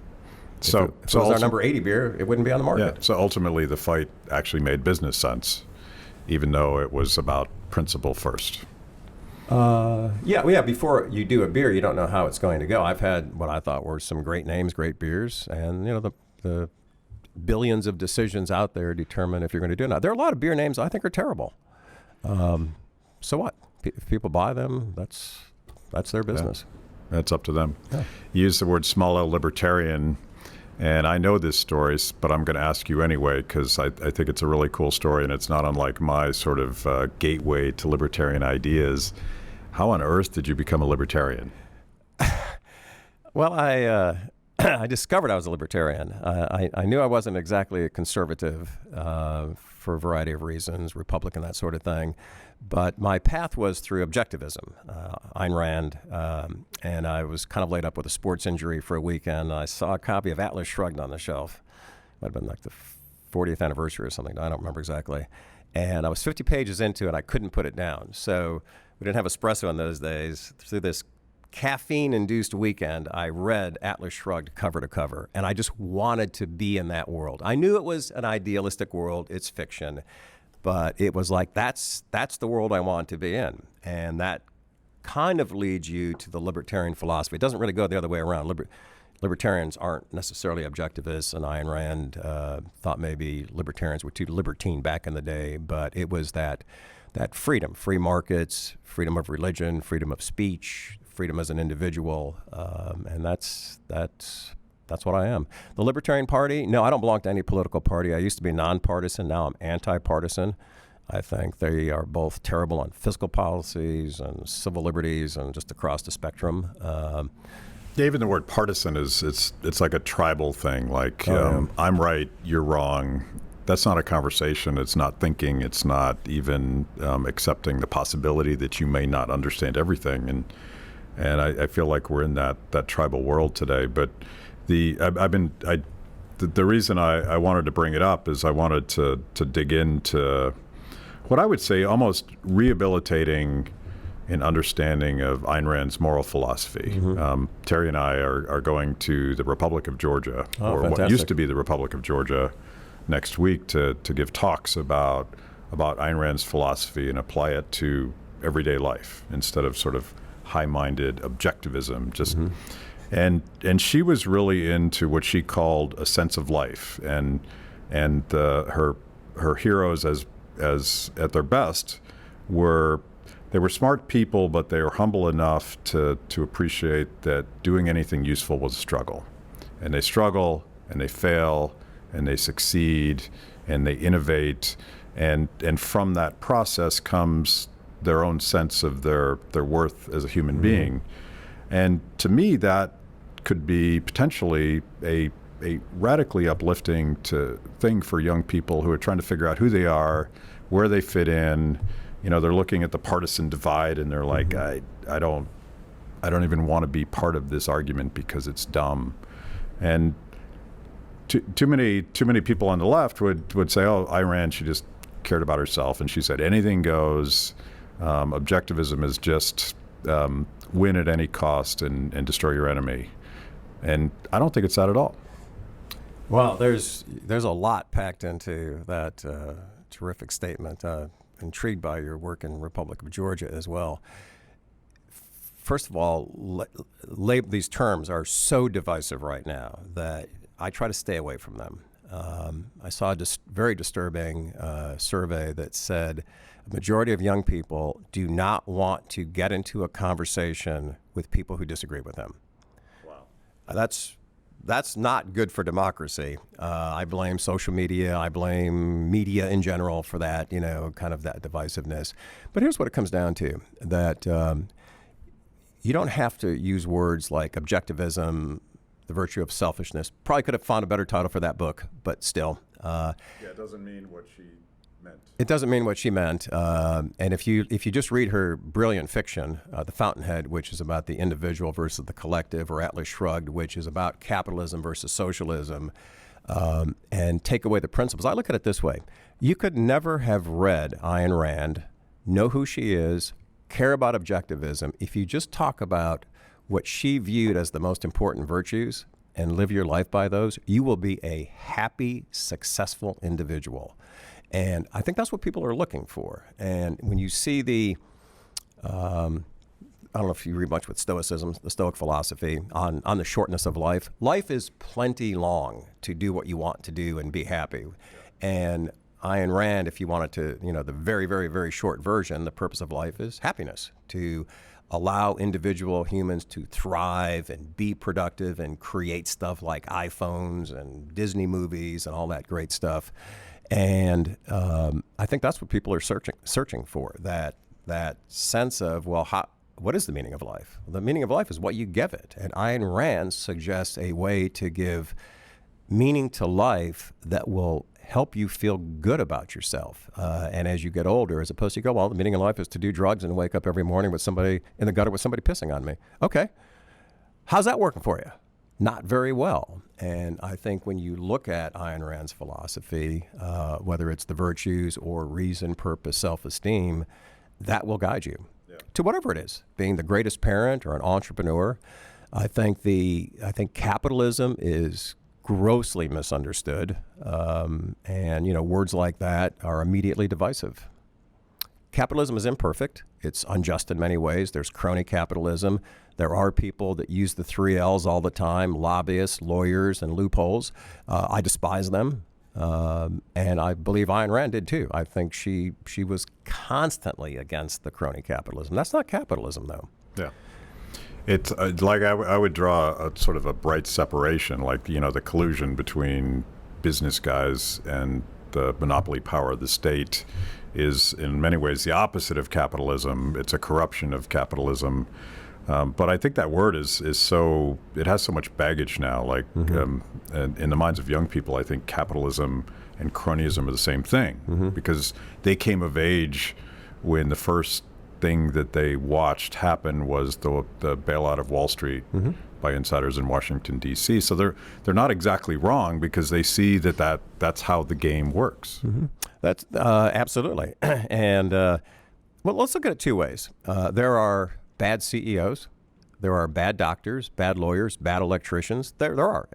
If it was our number 80 beer, it wouldn't be on the market. Yeah, so ultimately the fight actually made business sense, even though it was about principle first. Before you do a beer, you don't know how it's going to go. I've had what I thought were some great names, great beers, and the billions of decisions out there determine if you're going to do it. Now, there are a lot of beer names I think are terrible. So what? If people buy them, that's their business. Yeah, that's up to them. Yeah. You use the word small L libertarian, and I know this story, but I'm going to ask you anyway because I think it's a really cool story, and it's not unlike my sort of gateway to libertarian ideas. How on earth did you become a libertarian? Well, I discovered I was a libertarian. I knew I wasn't exactly a conservative for a variety of reasons, Republican, that sort of thing. But my path was through objectivism, Ayn Rand, and I was kind of laid up with a sports injury for a weekend. I saw a copy of Atlas Shrugged on the shelf. Might have been like the 40th anniversary or something. I don't remember exactly. And I was 50 pages into it. I couldn't put it down. So we didn't have espresso in those days. Through this caffeine-induced weekend, I read Atlas Shrugged cover to cover, and I just wanted to be in that world. I knew it was an idealistic world. It's fiction. But it was like, that's the world I want to be in. And that kind of leads you to the libertarian philosophy. It doesn't really go the other way around. Libertarians aren't necessarily objectivists, and Ayn Rand thought maybe libertarians were too libertine back in the day. But it was that freedom, free markets, freedom of religion, freedom of speech, freedom as an individual, and that's what I am. The Libertarian Party, no, I don't belong to any political party. I used to be nonpartisan. Now I'm anti-partisan. I think they are both terrible on fiscal policies and civil liberties and just across the spectrum. Even the word partisan it's like a tribal thing. Like I'm right, you're wrong. That's not a conversation. It's not thinking. It's not even accepting the possibility that you may not understand everything. And I feel like we're in that tribal world today. But the reason I wanted to bring it up is I wanted to dig into what I would say almost rehabilitating an understanding of Ayn Rand's moral philosophy. Mm-hmm. Terry and I are going to the Republic of Georgia, or fantastic. What used to be the Republic of Georgia, next week to give talks about Ayn Rand's philosophy and apply it to everyday life instead of sort of high-minded objectivism. And she was really into what she called a sense of life, and her heroes as at their best were smart people, but they were humble enough to appreciate that doing anything useful was a struggle, and they struggle and they fail and they succeed and they innovate, and from that process comes their own sense of their worth as a human being. And to me, that could be potentially a radically uplifting thing for young people who are trying to figure out who they are, where they fit in. They're looking at the partisan divide and they're like, I don't even want to be part of this argument because it's dumb. And too many people on the left would say, oh, Ayn Rand, she just cared about herself, and she said anything goes. Objectivism is just win at any cost and destroy your enemy. And I don't think it's that at all. Well, there's a lot packed into that terrific statement. Intrigued by your work in Republic of Georgia as well. First of all, these terms are so divisive right now that I try to stay away from them. I saw a very disturbing survey that said a majority of young people do not want to get into a conversation with people who disagree with them. Wow. That's not good for democracy. I blame social media. I blame media in general for that, kind of that divisiveness. But here's what it comes down to, that you don't have to use words like objectivism, the virtue of selfishness. Probably could have found a better title for that book, but still. It doesn't mean what she meant. It doesn't mean what she meant. And if you just read her brilliant fiction, The Fountainhead, which is about the individual versus the collective, or Atlas Shrugged, which is about capitalism versus socialism, and take away the principles. I look at it this way. You could never have read Ayn Rand, know who she is, care about objectivism, if you just talk about what she viewed as the most important virtues and live your life by those. You will be a happy, successful individual. And I think that's what people are looking for. And when you see I don't know if you read much with Stoicism, the Stoic philosophy on the shortness of life. Life is plenty long to do what you want to do and be happy. And Ayn Rand, if you wanted to, the very, very, very short version, the purpose of life is happiness, to allow individual humans to thrive and be productive and create stuff like iPhones and Disney movies and all that great stuff. And I think that's what people are searching for, that sense of, what is the meaning of life? Well, the meaning of life is what you give it. And Ayn Rand suggests a way to give meaning to life that will help you feel good about yourself. And as you get older, as opposed to the meaning of life is to do drugs and wake up every morning with somebody in the gutter with somebody pissing on me. Okay. How's that working for you? Not very well. And I think when you look at Ayn Rand's philosophy, whether it's the virtues or reason, purpose, self-esteem, that will guide you to whatever it is, being the greatest parent or an entrepreneur. I think capitalism is grossly misunderstood. And words like that are immediately divisive. Capitalism is imperfect. It's unjust in many ways. There's crony capitalism. There are people that use the 3 L's all the time, lobbyists, lawyers, and loopholes. I despise them. And I believe Ayn Rand did too. I think she was constantly against the crony capitalism. That's not capitalism, though. Yeah. It's like I would draw a sort of a bright separation, like, the collusion between business guys and the monopoly power of the state is in many ways the opposite of capitalism. It's a corruption of capitalism. But I think that word it has so much baggage now. Like, and in the minds of young people, I think capitalism and cronyism are the same thing, because they came of age when the first thing that they watched happen was the bailout of Wall Street by insiders in Washington, D.C. So they're not exactly wrong, because they see that's how the game works. That's absolutely. And let's look at it two ways. There are bad CEOs. There are bad doctors, bad lawyers, bad electricians. There are.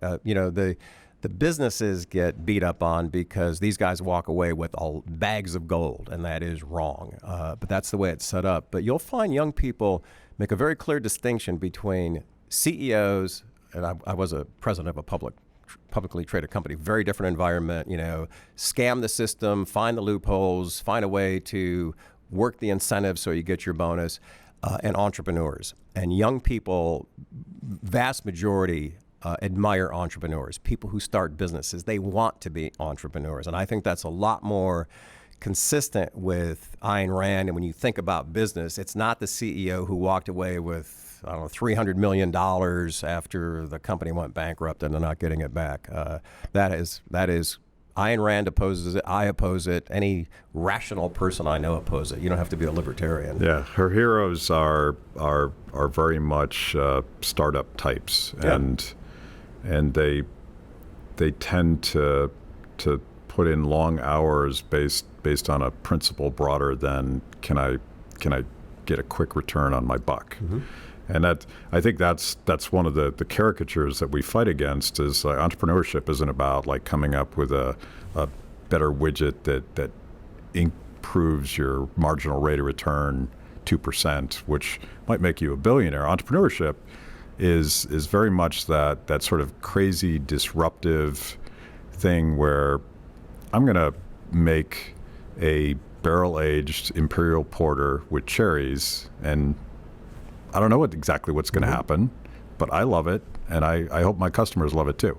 The businesses get beat up on because these guys walk away with bags of gold, and that is wrong. But that's the way it's set up. But you'll find young people make a very clear distinction between CEOs, and I was a president of a publicly traded company, very different environment, scam the system, find the loopholes, find a way to work the incentives so you get your bonus, and entrepreneurs. And young people, vast majority, admire entrepreneurs, people who start businesses. They want to be entrepreneurs. And I think that's a lot more consistent with Ayn Rand. And when you think about business, it's not the CEO who walked away with, $300 million after the company went bankrupt and they're not getting it back. That is Ayn Rand opposes it. I oppose it. Any rational person I know opposes it. You don't have to be a libertarian. Yeah, her heroes are very much startup types, and they tend to put in long hours based on a principle broader than can I get a quick return on my buck. And I think that's one of the caricatures that we fight against is entrepreneurship isn't about like coming up with a better widget that improves your marginal rate of return 2%, which might make you a billionaire. Entrepreneurship is very much that sort of crazy disruptive thing where I'm going to make a barrel-aged imperial porter with cherries, and I don't know exactly what's going to happen, but I love it, and I hope my customers love it too.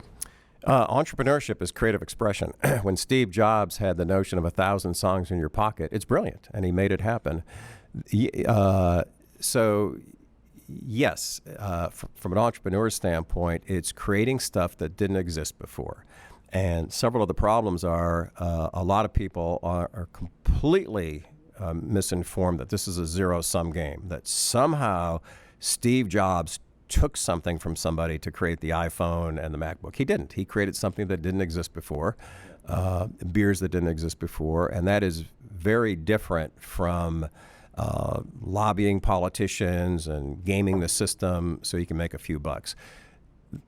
Entrepreneurship is creative expression. When Steve Jobs had the notion of 1,000 songs in your pocket, it's brilliant, and he made it happen. So, yes, from an entrepreneur standpoint, it's creating stuff that didn't exist before. And several of the problems are a lot of people are completely misinformed that this is a zero-sum game, that somehow Steve Jobs took something from somebody to create the iPhone and the MacBook. He didn't. He created something that didn't exist before, beers that didn't exist before, and that is very different from lobbying politicians and gaming the system so you can make a few bucks.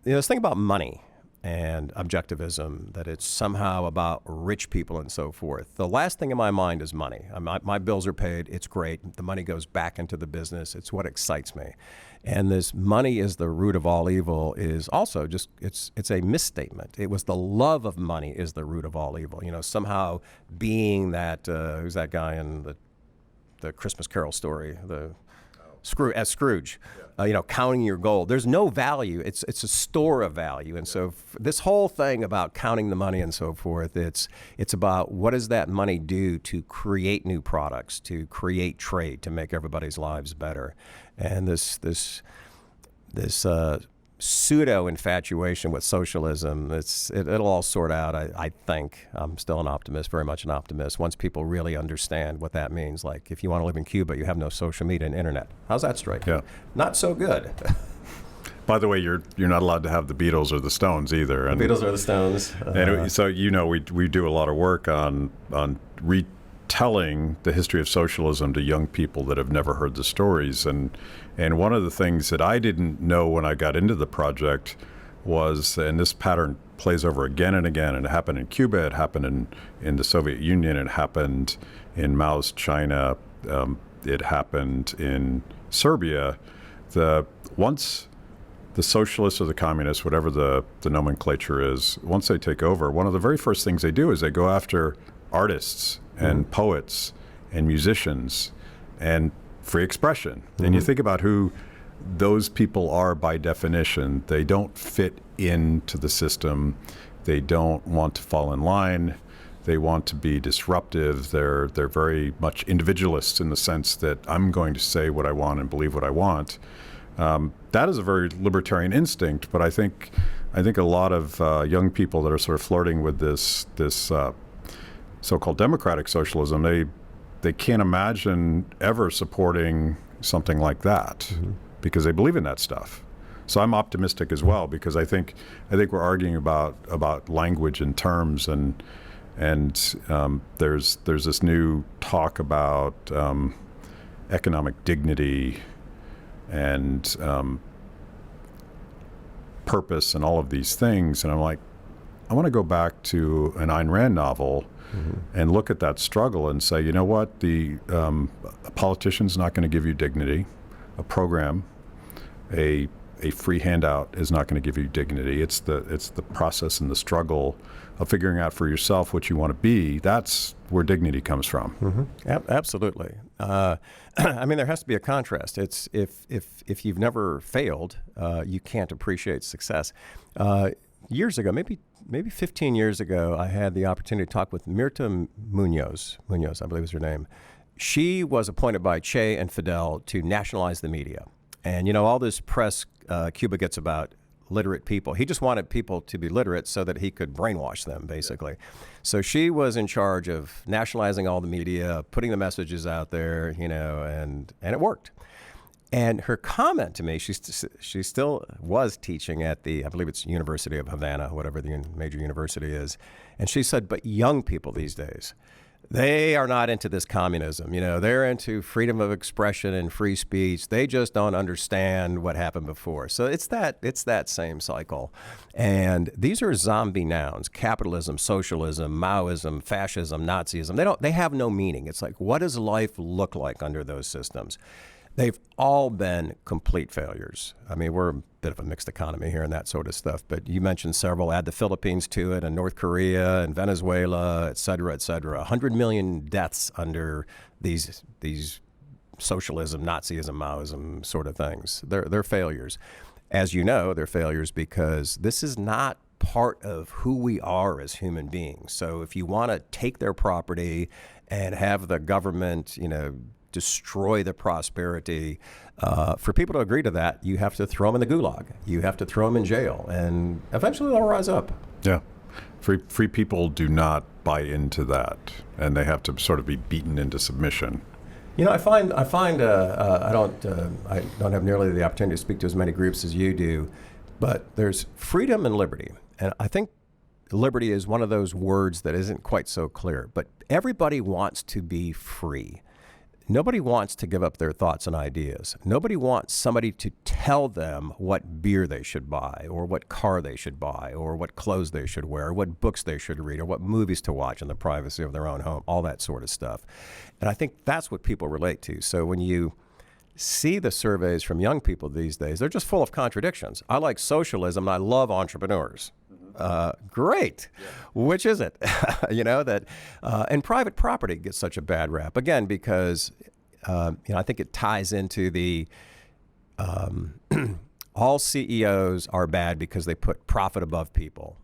This thing about money and objectivism, that it's somehow about rich people and so forth. The last thing in my mind is money. My bills are paid. It's great. The money goes back into the business. It's what excites me. And this money is the root of all evil is also just, it's a misstatement. It was the love of money is the root of all evil. Somehow being that, who's that guy in the Christmas Carol story, Scrooge, counting your gold. There's no value. It's a store of value. And so this whole thing about counting the money and so forth, it's about what does that money do to create new products, to create trade, to make everybody's lives better. And this pseudo infatuation with socialism, it'll all sort out. I think I'm still an optimist, very much an optimist. Once people really understand what that means, like if you want to live in Cuba, you have no social media and internet. How's that strike? Yeah, not so good. By the way, you're not allowed to have the Beatles or the Stones either. The Beatles or the Stones. And so we do a lot of work on retelling the history of socialism to young people that have never heard the stories. And one of the things that I didn't know when I got into the project was, and this pattern plays over again and again, and it happened in Cuba, it happened in the Soviet Union, it happened in Mao's China, it happened in Serbia. Once the socialists or the communists, whatever the nomenclature is, once they take over, one of the very first things they do is they go after artists and poets and musicians and free expression. And you think about who those people are by definition. They don't fit into the system. They don't want to fall in line. They want to be disruptive. They're very much individualists in the sense that I'm going to say what I want and believe what I want. That is a very libertarian instinct, but I think a lot of young people that are sort of flirting with this so-called democratic socialism, they can't imagine ever supporting something like that because they believe in that stuff. So I'm optimistic as well because I think we're arguing about language and terms and there's this new talk about economic dignity and purpose and all of these things, and I'm like, I want to go back to an Ayn Rand novel and look at that struggle and say, you know what, a politician's not going to give you dignity. A program, a free handout is not going to give you dignity. It's the process and the struggle of figuring out for yourself what you want to be. That's where dignity comes from. Absolutely. I mean, there has to be a contrast. It's if you've never failed, you can't appreciate success. Years ago, maybe 15 years ago, I had the opportunity to talk with Mirta Munoz, I believe is her name. She was appointed by Che and Fidel to nationalize the media. And, all this press Cuba gets about literate people. He just wanted people to be literate so that he could brainwash them, basically. So she was in charge of nationalizing all the media, putting the messages out there, and it worked. And her comment to me, she still was teaching at the, I believe it's University of Havana, whatever the major university is. And she said, but young people these days, they are not into this communism. They're into freedom of expression and free speech. They just don't understand what happened before. So it's that same cycle. And these are zombie nouns: capitalism, socialism, Maoism, fascism, Nazism. They have no meaning. It's like, what does life look like under those systems? They've all been complete failures. I mean, we're a bit of a mixed economy here and that sort of stuff, but you mentioned several. Add the Philippines to it, and North Korea, and Venezuela, et cetera, et cetera. 100 million deaths under these socialism, Nazism, Maoism sort of things. They're failures. As you know, they're failures because this is not part of who we are as human beings. So if you want to take their property and have the government, destroy the prosperity. For people to agree to that, you have to throw them in the gulag. You have to throw them in jail, and eventually they'll rise up. Yeah. Free people do not buy into that, and they have to sort of be beaten into submission. I find I don't have nearly the opportunity to speak to as many groups as you do, but there's freedom and liberty. And I think liberty is one of those words that isn't quite so clear, but everybody wants to be free. Nobody wants to give up their thoughts and ideas. Nobody wants somebody to tell them what beer they should buy, or what car they should buy, or what clothes they should wear, or what books they should read, or what movies to watch in the privacy of their own home, all that sort of stuff. And I think that's what people relate to. So when you see the surveys from young people these days, they're just full of contradictions. I like socialism, and I love entrepreneurs. Great. Yeah. Which is it? And private property gets such a bad rap, again, because, I think it ties into the, all CEOs are bad because they put profit above people.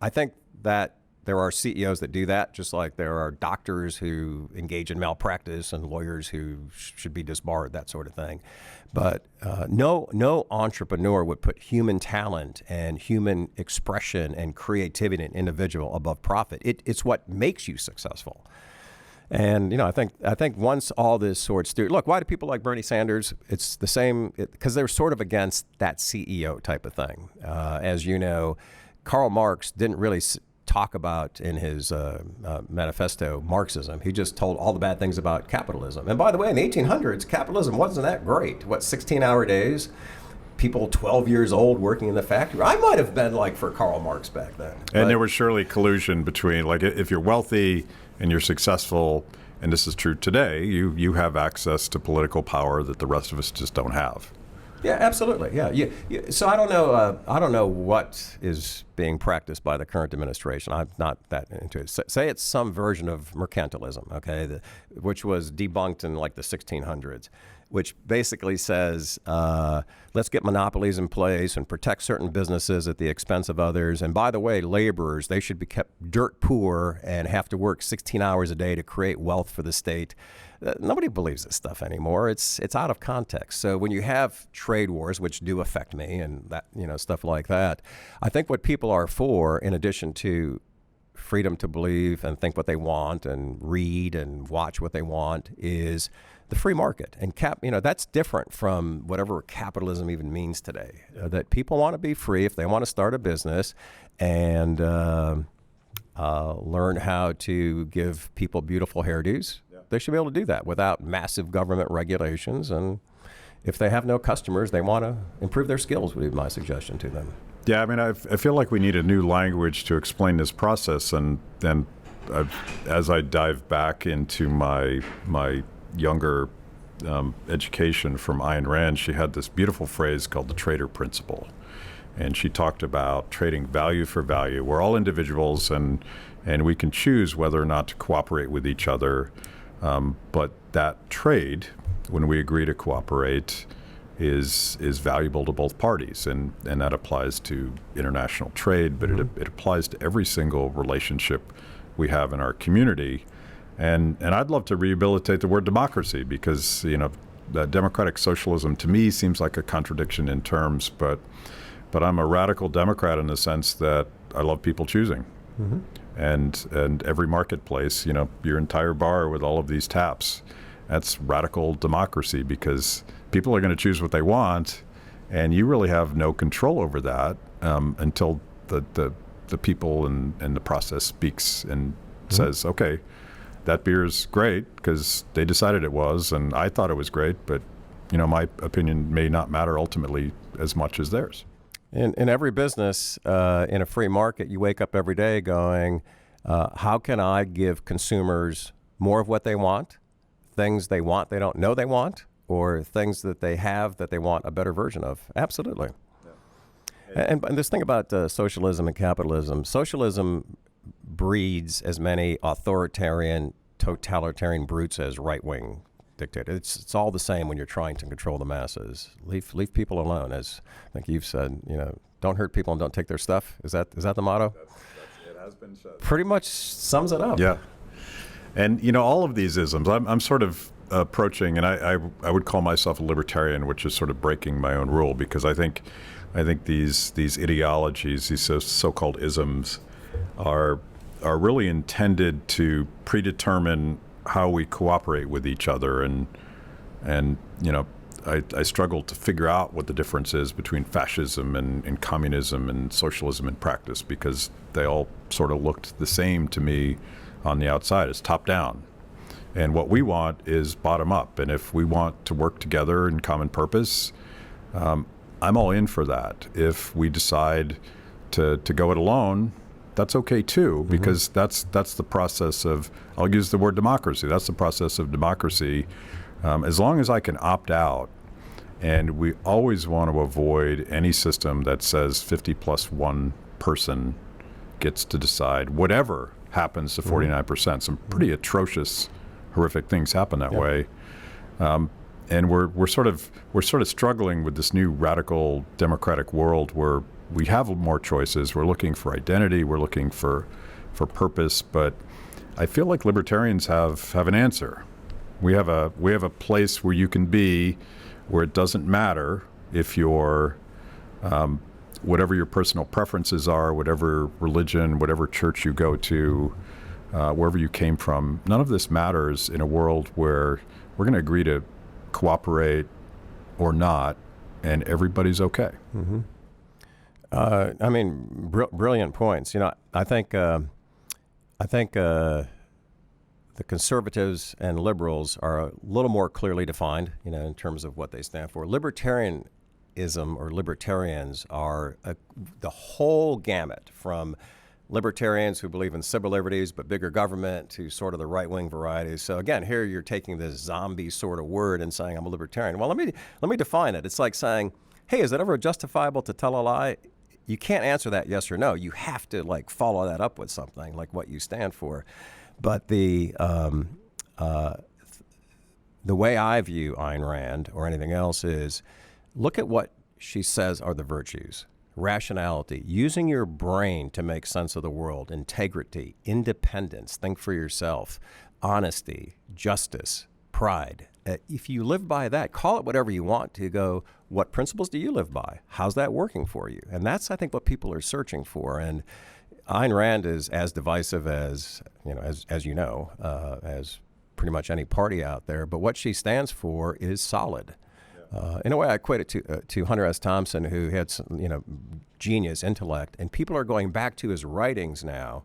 I think that there are CEOs that do that, just like there are doctors who engage in malpractice and lawyers who should be disbarred, that sort of thing. But no entrepreneur would put human talent and human expression and creativity in an individual above profit. It's what makes you successful. And I think once all this sorts through, look, why do people like Bernie Sanders? It's the same because they're sort of against that CEO type of thing. As you know, Karl Marx didn't really talk about in his manifesto Marxism. He just told all the bad things about capitalism. And by the way, in the 1800s, capitalism wasn't that great. 16-hour days, people 12 years old working in the factory. I might have been for Karl Marx back then. And there was surely collusion between, if you're wealthy and you're successful, and this is true today, you have access to political power that the rest of us just don't have. Yeah, absolutely. Yeah. So I don't know what is being practiced by the current administration. I'm not that into it. Say it's some version of mercantilism, okay, which was debunked in the 1600s, which basically says let's get monopolies in place and protect certain businesses at the expense of others. And by the way, laborers, they should be kept dirt poor and have to work 16 hours a day to create wealth for the state. Nobody believes this stuff anymore. It's out of context. So when you have trade wars, which do affect me, and that stuff like that, I think what people are for, in addition to freedom to believe and think what they want and read and watch what they want, is the free market. And that's different from whatever capitalism even means today. That people want to be free if they want to start a business and learn how to give people beautiful hairdos. They should be able to do that without massive government regulations. And if they have no customers, they want to improve their skills, would be my suggestion to them. Yeah, I mean, I feel like we need a new language to explain this process. And then as I dive back into my younger education from Ayn Rand, she had this beautiful phrase called the trader principle. And she talked about trading value for value. We're all individuals, and we can choose whether or not to cooperate with each other. But that trade, when we agree to cooperate, is valuable to both parties, and that applies to international trade, but it applies to every single relationship we have in our community. And I'd love to rehabilitate the word democracy, because democratic socialism to me seems like a contradiction in terms, but I'm a radical Democrat in the sense that I love people choosing. Mm-hmm. And every marketplace, your entire bar with all of these taps, that's radical democracy, because people are going to choose what they want, and you really have no control over that until the people and the process speaks and says, okay, that beer's great because they decided it was, and I thought it was great, but my opinion may not matter ultimately as much as theirs. In every business, in a free market, you wake up every day going, how can I give consumers more of what they want, things they want they don't know they want, or things that they have that they want a better version of? Absolutely. Yeah. And this thing about socialism and capitalism, socialism breeds as many authoritarian, totalitarian brutes as right-wing dictators. It's all the same when you're trying to control the masses. Leave people alone, as I think you've said. Don't hurt people and don't take their stuff. Is that the motto? It has been said. Pretty much sums it up. Yeah. And all of these isms, I'm sort of approaching, and I would call myself a libertarian, which is sort of breaking my own rule, because I think these ideologies, these so-called isms, are really intended to predetermine how we cooperate with each other, and I struggle to figure out what the difference is between fascism and communism and socialism in practice, because they all sort of looked the same to me on the outside. It's top down, and what we want is bottom up. And if we want to work together in common purpose, I'm all in for that. If we decide to go it alone, that's okay too, because that's the process of, I'll use the word democracy, that's the process of democracy. As long as I can opt out, and we always want to avoid any system that says 50 plus one person gets to decide whatever happens to 49%. Some pretty atrocious, horrific things happen that way. And we're sort of struggling with this new radical democratic world where we have more choices. We're looking for identity. We're looking for purpose. But I feel like libertarians have an answer. We have a place where you can be, where it doesn't matter if you're whatever your personal preferences are, whatever religion, whatever church you go to, wherever you came from. None of this matters in a world where we're going to agree to cooperate or not, and everybody's okay. Brilliant points. I think the conservatives and liberals are a little more clearly defined, in terms of what they stand for. Libertarianism or libertarians are the whole gamut, from libertarians who believe in civil liberties but bigger government to sort of the right-wing varieties. So again, here you're taking this zombie sort of word and saying I'm a libertarian. Well, let me define it. It's like saying, hey, is it ever justifiable to tell a lie? You can't answer that yes or no. You have to follow that up with something like what you stand for. But the way I view Ayn Rand or anything else is, look at what she says are the virtues: rationality, using your brain to make sense of the world; integrity, independence, think for yourself; honesty, justice, pride. If you live by that, call it whatever you want to, go, what principles do you live by? How's that working for you? And that's, I think, what people are searching for. And Ayn Rand is as divisive as pretty much any party out there. But what she stands for is solid. In a way, I equate it to Hunter S. Thompson, who had some, genius, intellect, and people are going back to his writings now.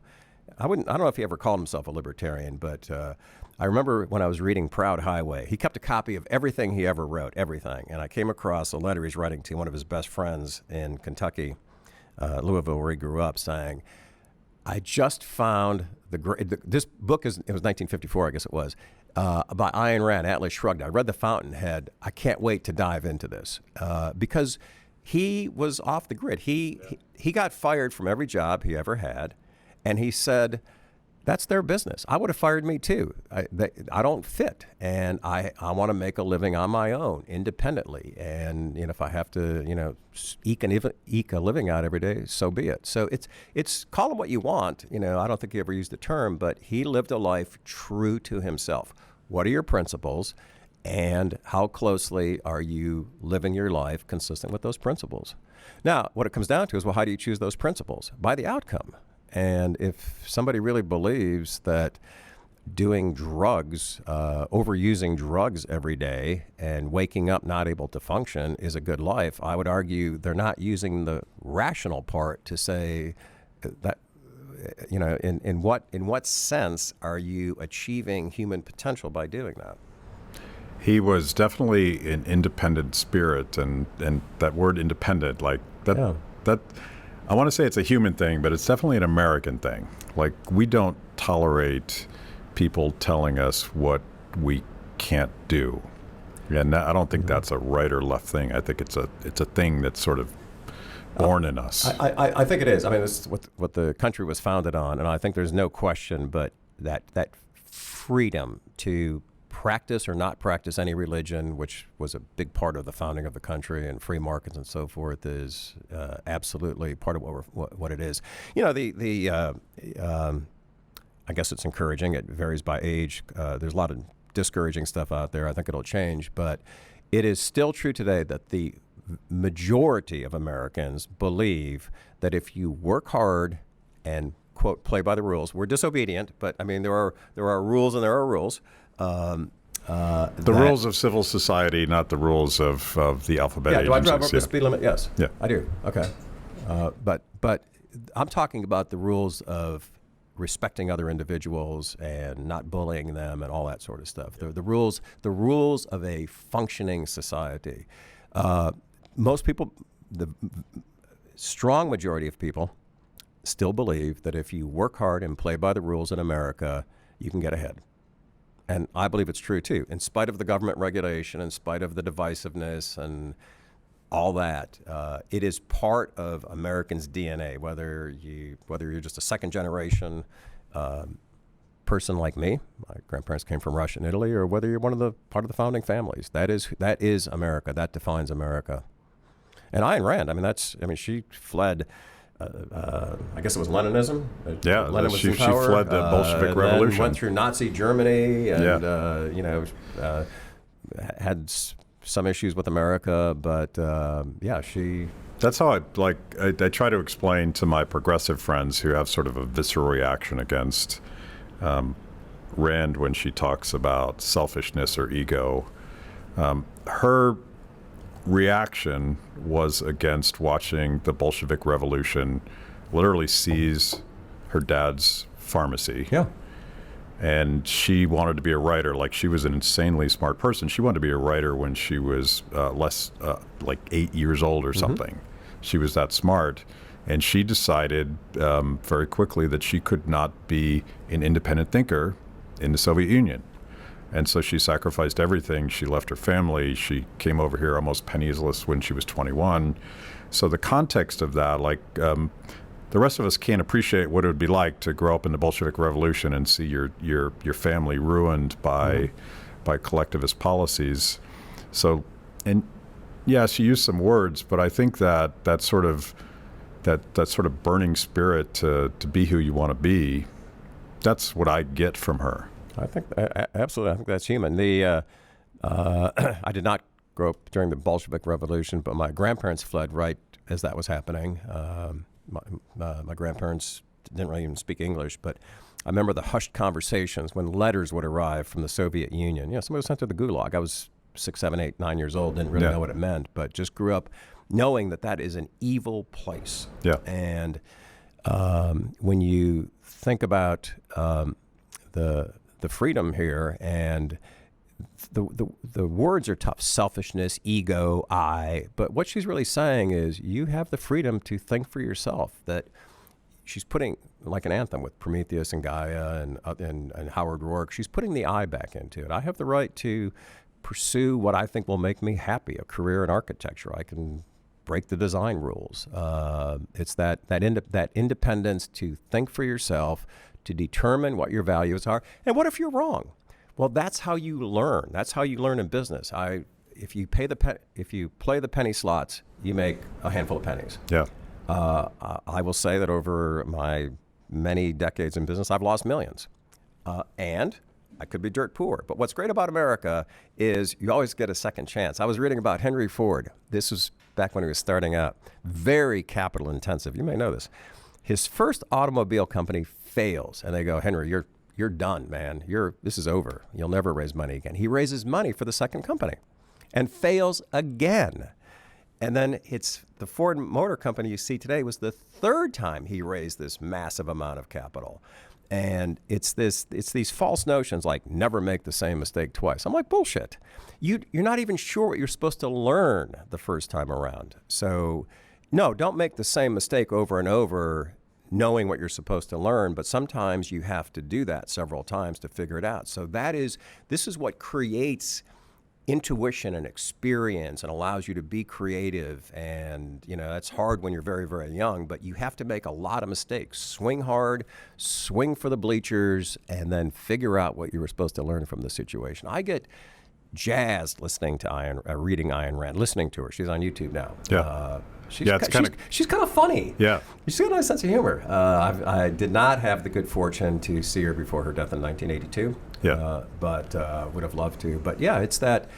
I don't know if he ever called himself a libertarian, but I remember when I was reading Proud Highway, he kept a copy of everything he ever wrote, everything. And I came across a letter he's writing to one of his best friends in Kentucky, Louisville, where he grew up, saying, I just found this book it was 1954, I guess it was, by Ayn Rand, Atlas Shrugged. I read The Fountainhead. I can't wait to dive into this because he was off the grid. He got fired from every job he ever had, and he said, that's their business. I would have fired me too. I don't fit, and I want to make a living on my own, independently. And if I have to, eke a living out every day, so be it. So it's call it what you want. I don't think he ever used the term, but he lived a life true to himself. What are your principles, and how closely are you living your life consistent with those principles? Now, what it comes down to is, well, how do you choose those principles? By the outcome. And if somebody really believes that doing drugs, overusing drugs every day and waking up not able to function is a good life, I would argue they're not using the rational part to say that, in what sense are you achieving human potential by doing that? He was definitely an independent spirit, and that word independent, like that, Yeah. that I want to say it's a human thing, but it's definitely an American thing. Like, we don't tolerate people telling us what we can't do. And I don't think that's a right or left thing. I think it's a thing that's sort of born in us. I think it is. I mean, this is what the country was founded on, and I think there's no question but that freedom to practice or not practice any religion, which was a big part of the founding of the country, and free markets and so forth, is absolutely part of what it is. I guess it's encouraging. It varies by age. There's a lot of discouraging stuff out there. I think it'll change, but it is still true today that the majority of Americans believe that if you work hard and, quote, play by the rules, we're disobedient, but I mean, there are rules and there are rules. The rules of civil society, not the rules of the alphabet agencies. Do I drive over the speed limit? Yes. Yeah. I do. Okay. But I'm talking about the rules of respecting other individuals and not bullying them and all that sort of stuff. The rules of a functioning society. Most people, the strong majority of people, still believe that if you work hard and play by the rules in America, you can get ahead. And I believe it's true too, in spite of the government regulation, in spite of the divisiveness and all that. It is part of Americans' DNA, whether you're just a second generation person like me, my grandparents came from Russia and Italy, or whether you're part of the founding families. That is America. That defines America. And Ayn Rand, she fled. I guess it was Leninism. Yeah, Lenin was she in power, fled the Bolshevik Revolution. Then went through Nazi Germany, and had some issues with America, but she. That's how I try to explain to my progressive friends who have sort of a visceral reaction against Rand when she talks about selfishness or ego. Her reaction was against watching the Bolshevik Revolution literally seize her dad's pharmacy. Yeah. And she wanted to be a writer. Like, she was an insanely smart person. She wanted to be a writer when she was like 8 years old or something. She was that smart. And she decided very quickly that she could not be an independent thinker in the Soviet Union. And so she sacrificed everything. She left her family. She came over here almost penniless when she was 21. So the context of that, the rest of us can't appreciate what it would be like to grow up in the Bolshevik Revolution and see your family ruined by collectivist policies. So, and yeah, she used some words, but I think that sort of burning spirit to be who you want to be, that's what I get from her. I think absolutely. I think that's human. I did not grow up during the Bolshevik Revolution, but my grandparents fled right as that was happening. My grandparents didn't really even speak English, but I remember the hushed conversations when letters would arrive from the Soviet Union. Somebody was sent to the Gulag. I was 6, 7, 8, 9 years old, didn't really know what it meant, but just grew up knowing that is an evil place. Yeah. And when you think about the freedom here, and the words are tough: selfishness, ego, I. But what she's really saying is you have the freedom to think for yourself. That she's putting, like an anthem with Prometheus and Gaia and Howard Rourke, she's putting the I back into it. I have the right to pursue what I think will make me happy, a career in architecture. I can break the design rules. It's that independence to think for yourself, to determine what your values are. And what if you're wrong? Well, that's how you learn. That's how you learn in business. If you play the penny slots, you make a handful of pennies. Yeah. I will say that over my many decades in business, I've lost millions. And I could be dirt poor. But what's great about America is you always get a second chance. I was reading about Henry Ford. This was back when he was starting out. Very capital intensive. You may know this. His first automobile company fails. And they go, Henry, you're you're done, man. This is over. You'll never raise money again. He raises money for the second company and fails again. And then it's the Ford Motor Company you see today was the third time he raised this massive amount of capital. And it's these false notions like never make the same mistake twice. I'm like, bullshit. You're not even sure what you're supposed to learn the first time around. So no, don't make the same mistake over and over knowing what you're supposed to learn, but sometimes you have to do that several times to figure it out. So this is what creates intuition and experience and allows you to be creative. And, that's hard when you're very, very young, but you have to make a lot of mistakes. Swing hard, swing for the bleachers, and then figure out what you were supposed to learn from the situation. I get jazzed listening to reading Ayn Rand, listening to her. She's on YouTube now. Yeah. She's kind of funny. Yeah. She's got a nice sense of humor. I did not have the good fortune to see her before her death in 1982. Yeah. But would have loved to. But yeah, it's that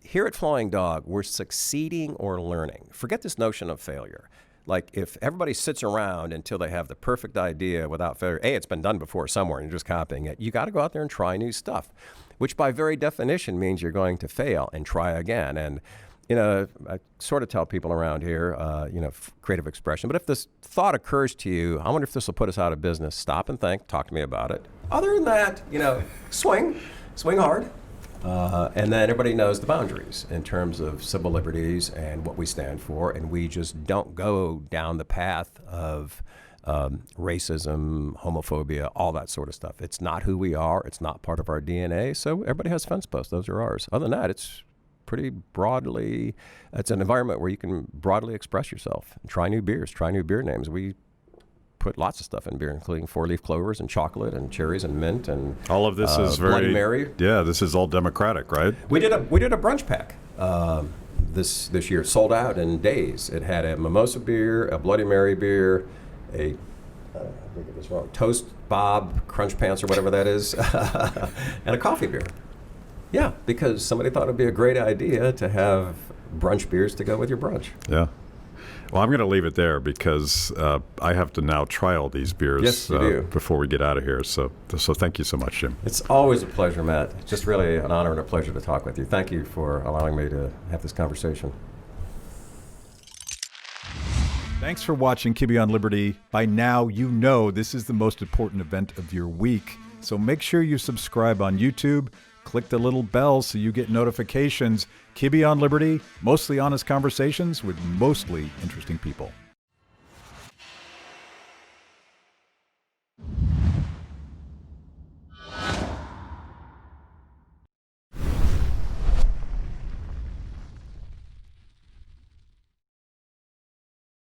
here at Flying Dog, we're succeeding or learning. Forget this notion of failure. Like if everybody sits around until they have the perfect idea without failure, it's been done before somewhere and you're just copying it. You got to go out there and try new stuff, which by very definition means you're going to fail and try again. And I sort of tell people around here, creative expression. But if this thought occurs to you, I wonder if this will put us out of business. Stop and think. Talk to me about it. Other than that, swing hard. And then everybody knows the boundaries in terms of civil liberties and what we stand for. And we just don't go down the path of racism, homophobia, all that sort of stuff. It's not who we are. It's not part of our DNA. So everybody has fence posts. Those are ours. Other than that, it's pretty broadly, it's an environment where you can broadly express yourself. Try new beers, try new beer names. We put lots of stuff in beer, including 4-leaf clovers and chocolate and cherries and mint and all of this is very Bloody Mary. Yeah, this is all democratic, right? We did a brunch pack this year, sold out in days. It had a mimosa beer, a Bloody Mary beer, I get this wrong, Toast Bob Crunch Pants or whatever that is, and a coffee beer. Yeah, because somebody thought it'd be a great idea to have brunch beers to go with your brunch. Yeah. Well, I'm going to leave it there because I have to now try all these beers yes, you do. Before we get out of here. So thank you so much, Jim. It's always a pleasure, Matt. It's just really an honor and a pleasure to talk with you. Thank you for allowing me to have this conversation. Thanks for watching Kibbe on Liberty. By now, you know this is the most important event of your week. So make sure you subscribe on YouTube. Click the little bell so you get notifications. Kibbe on Liberty, mostly honest conversations with mostly interesting people.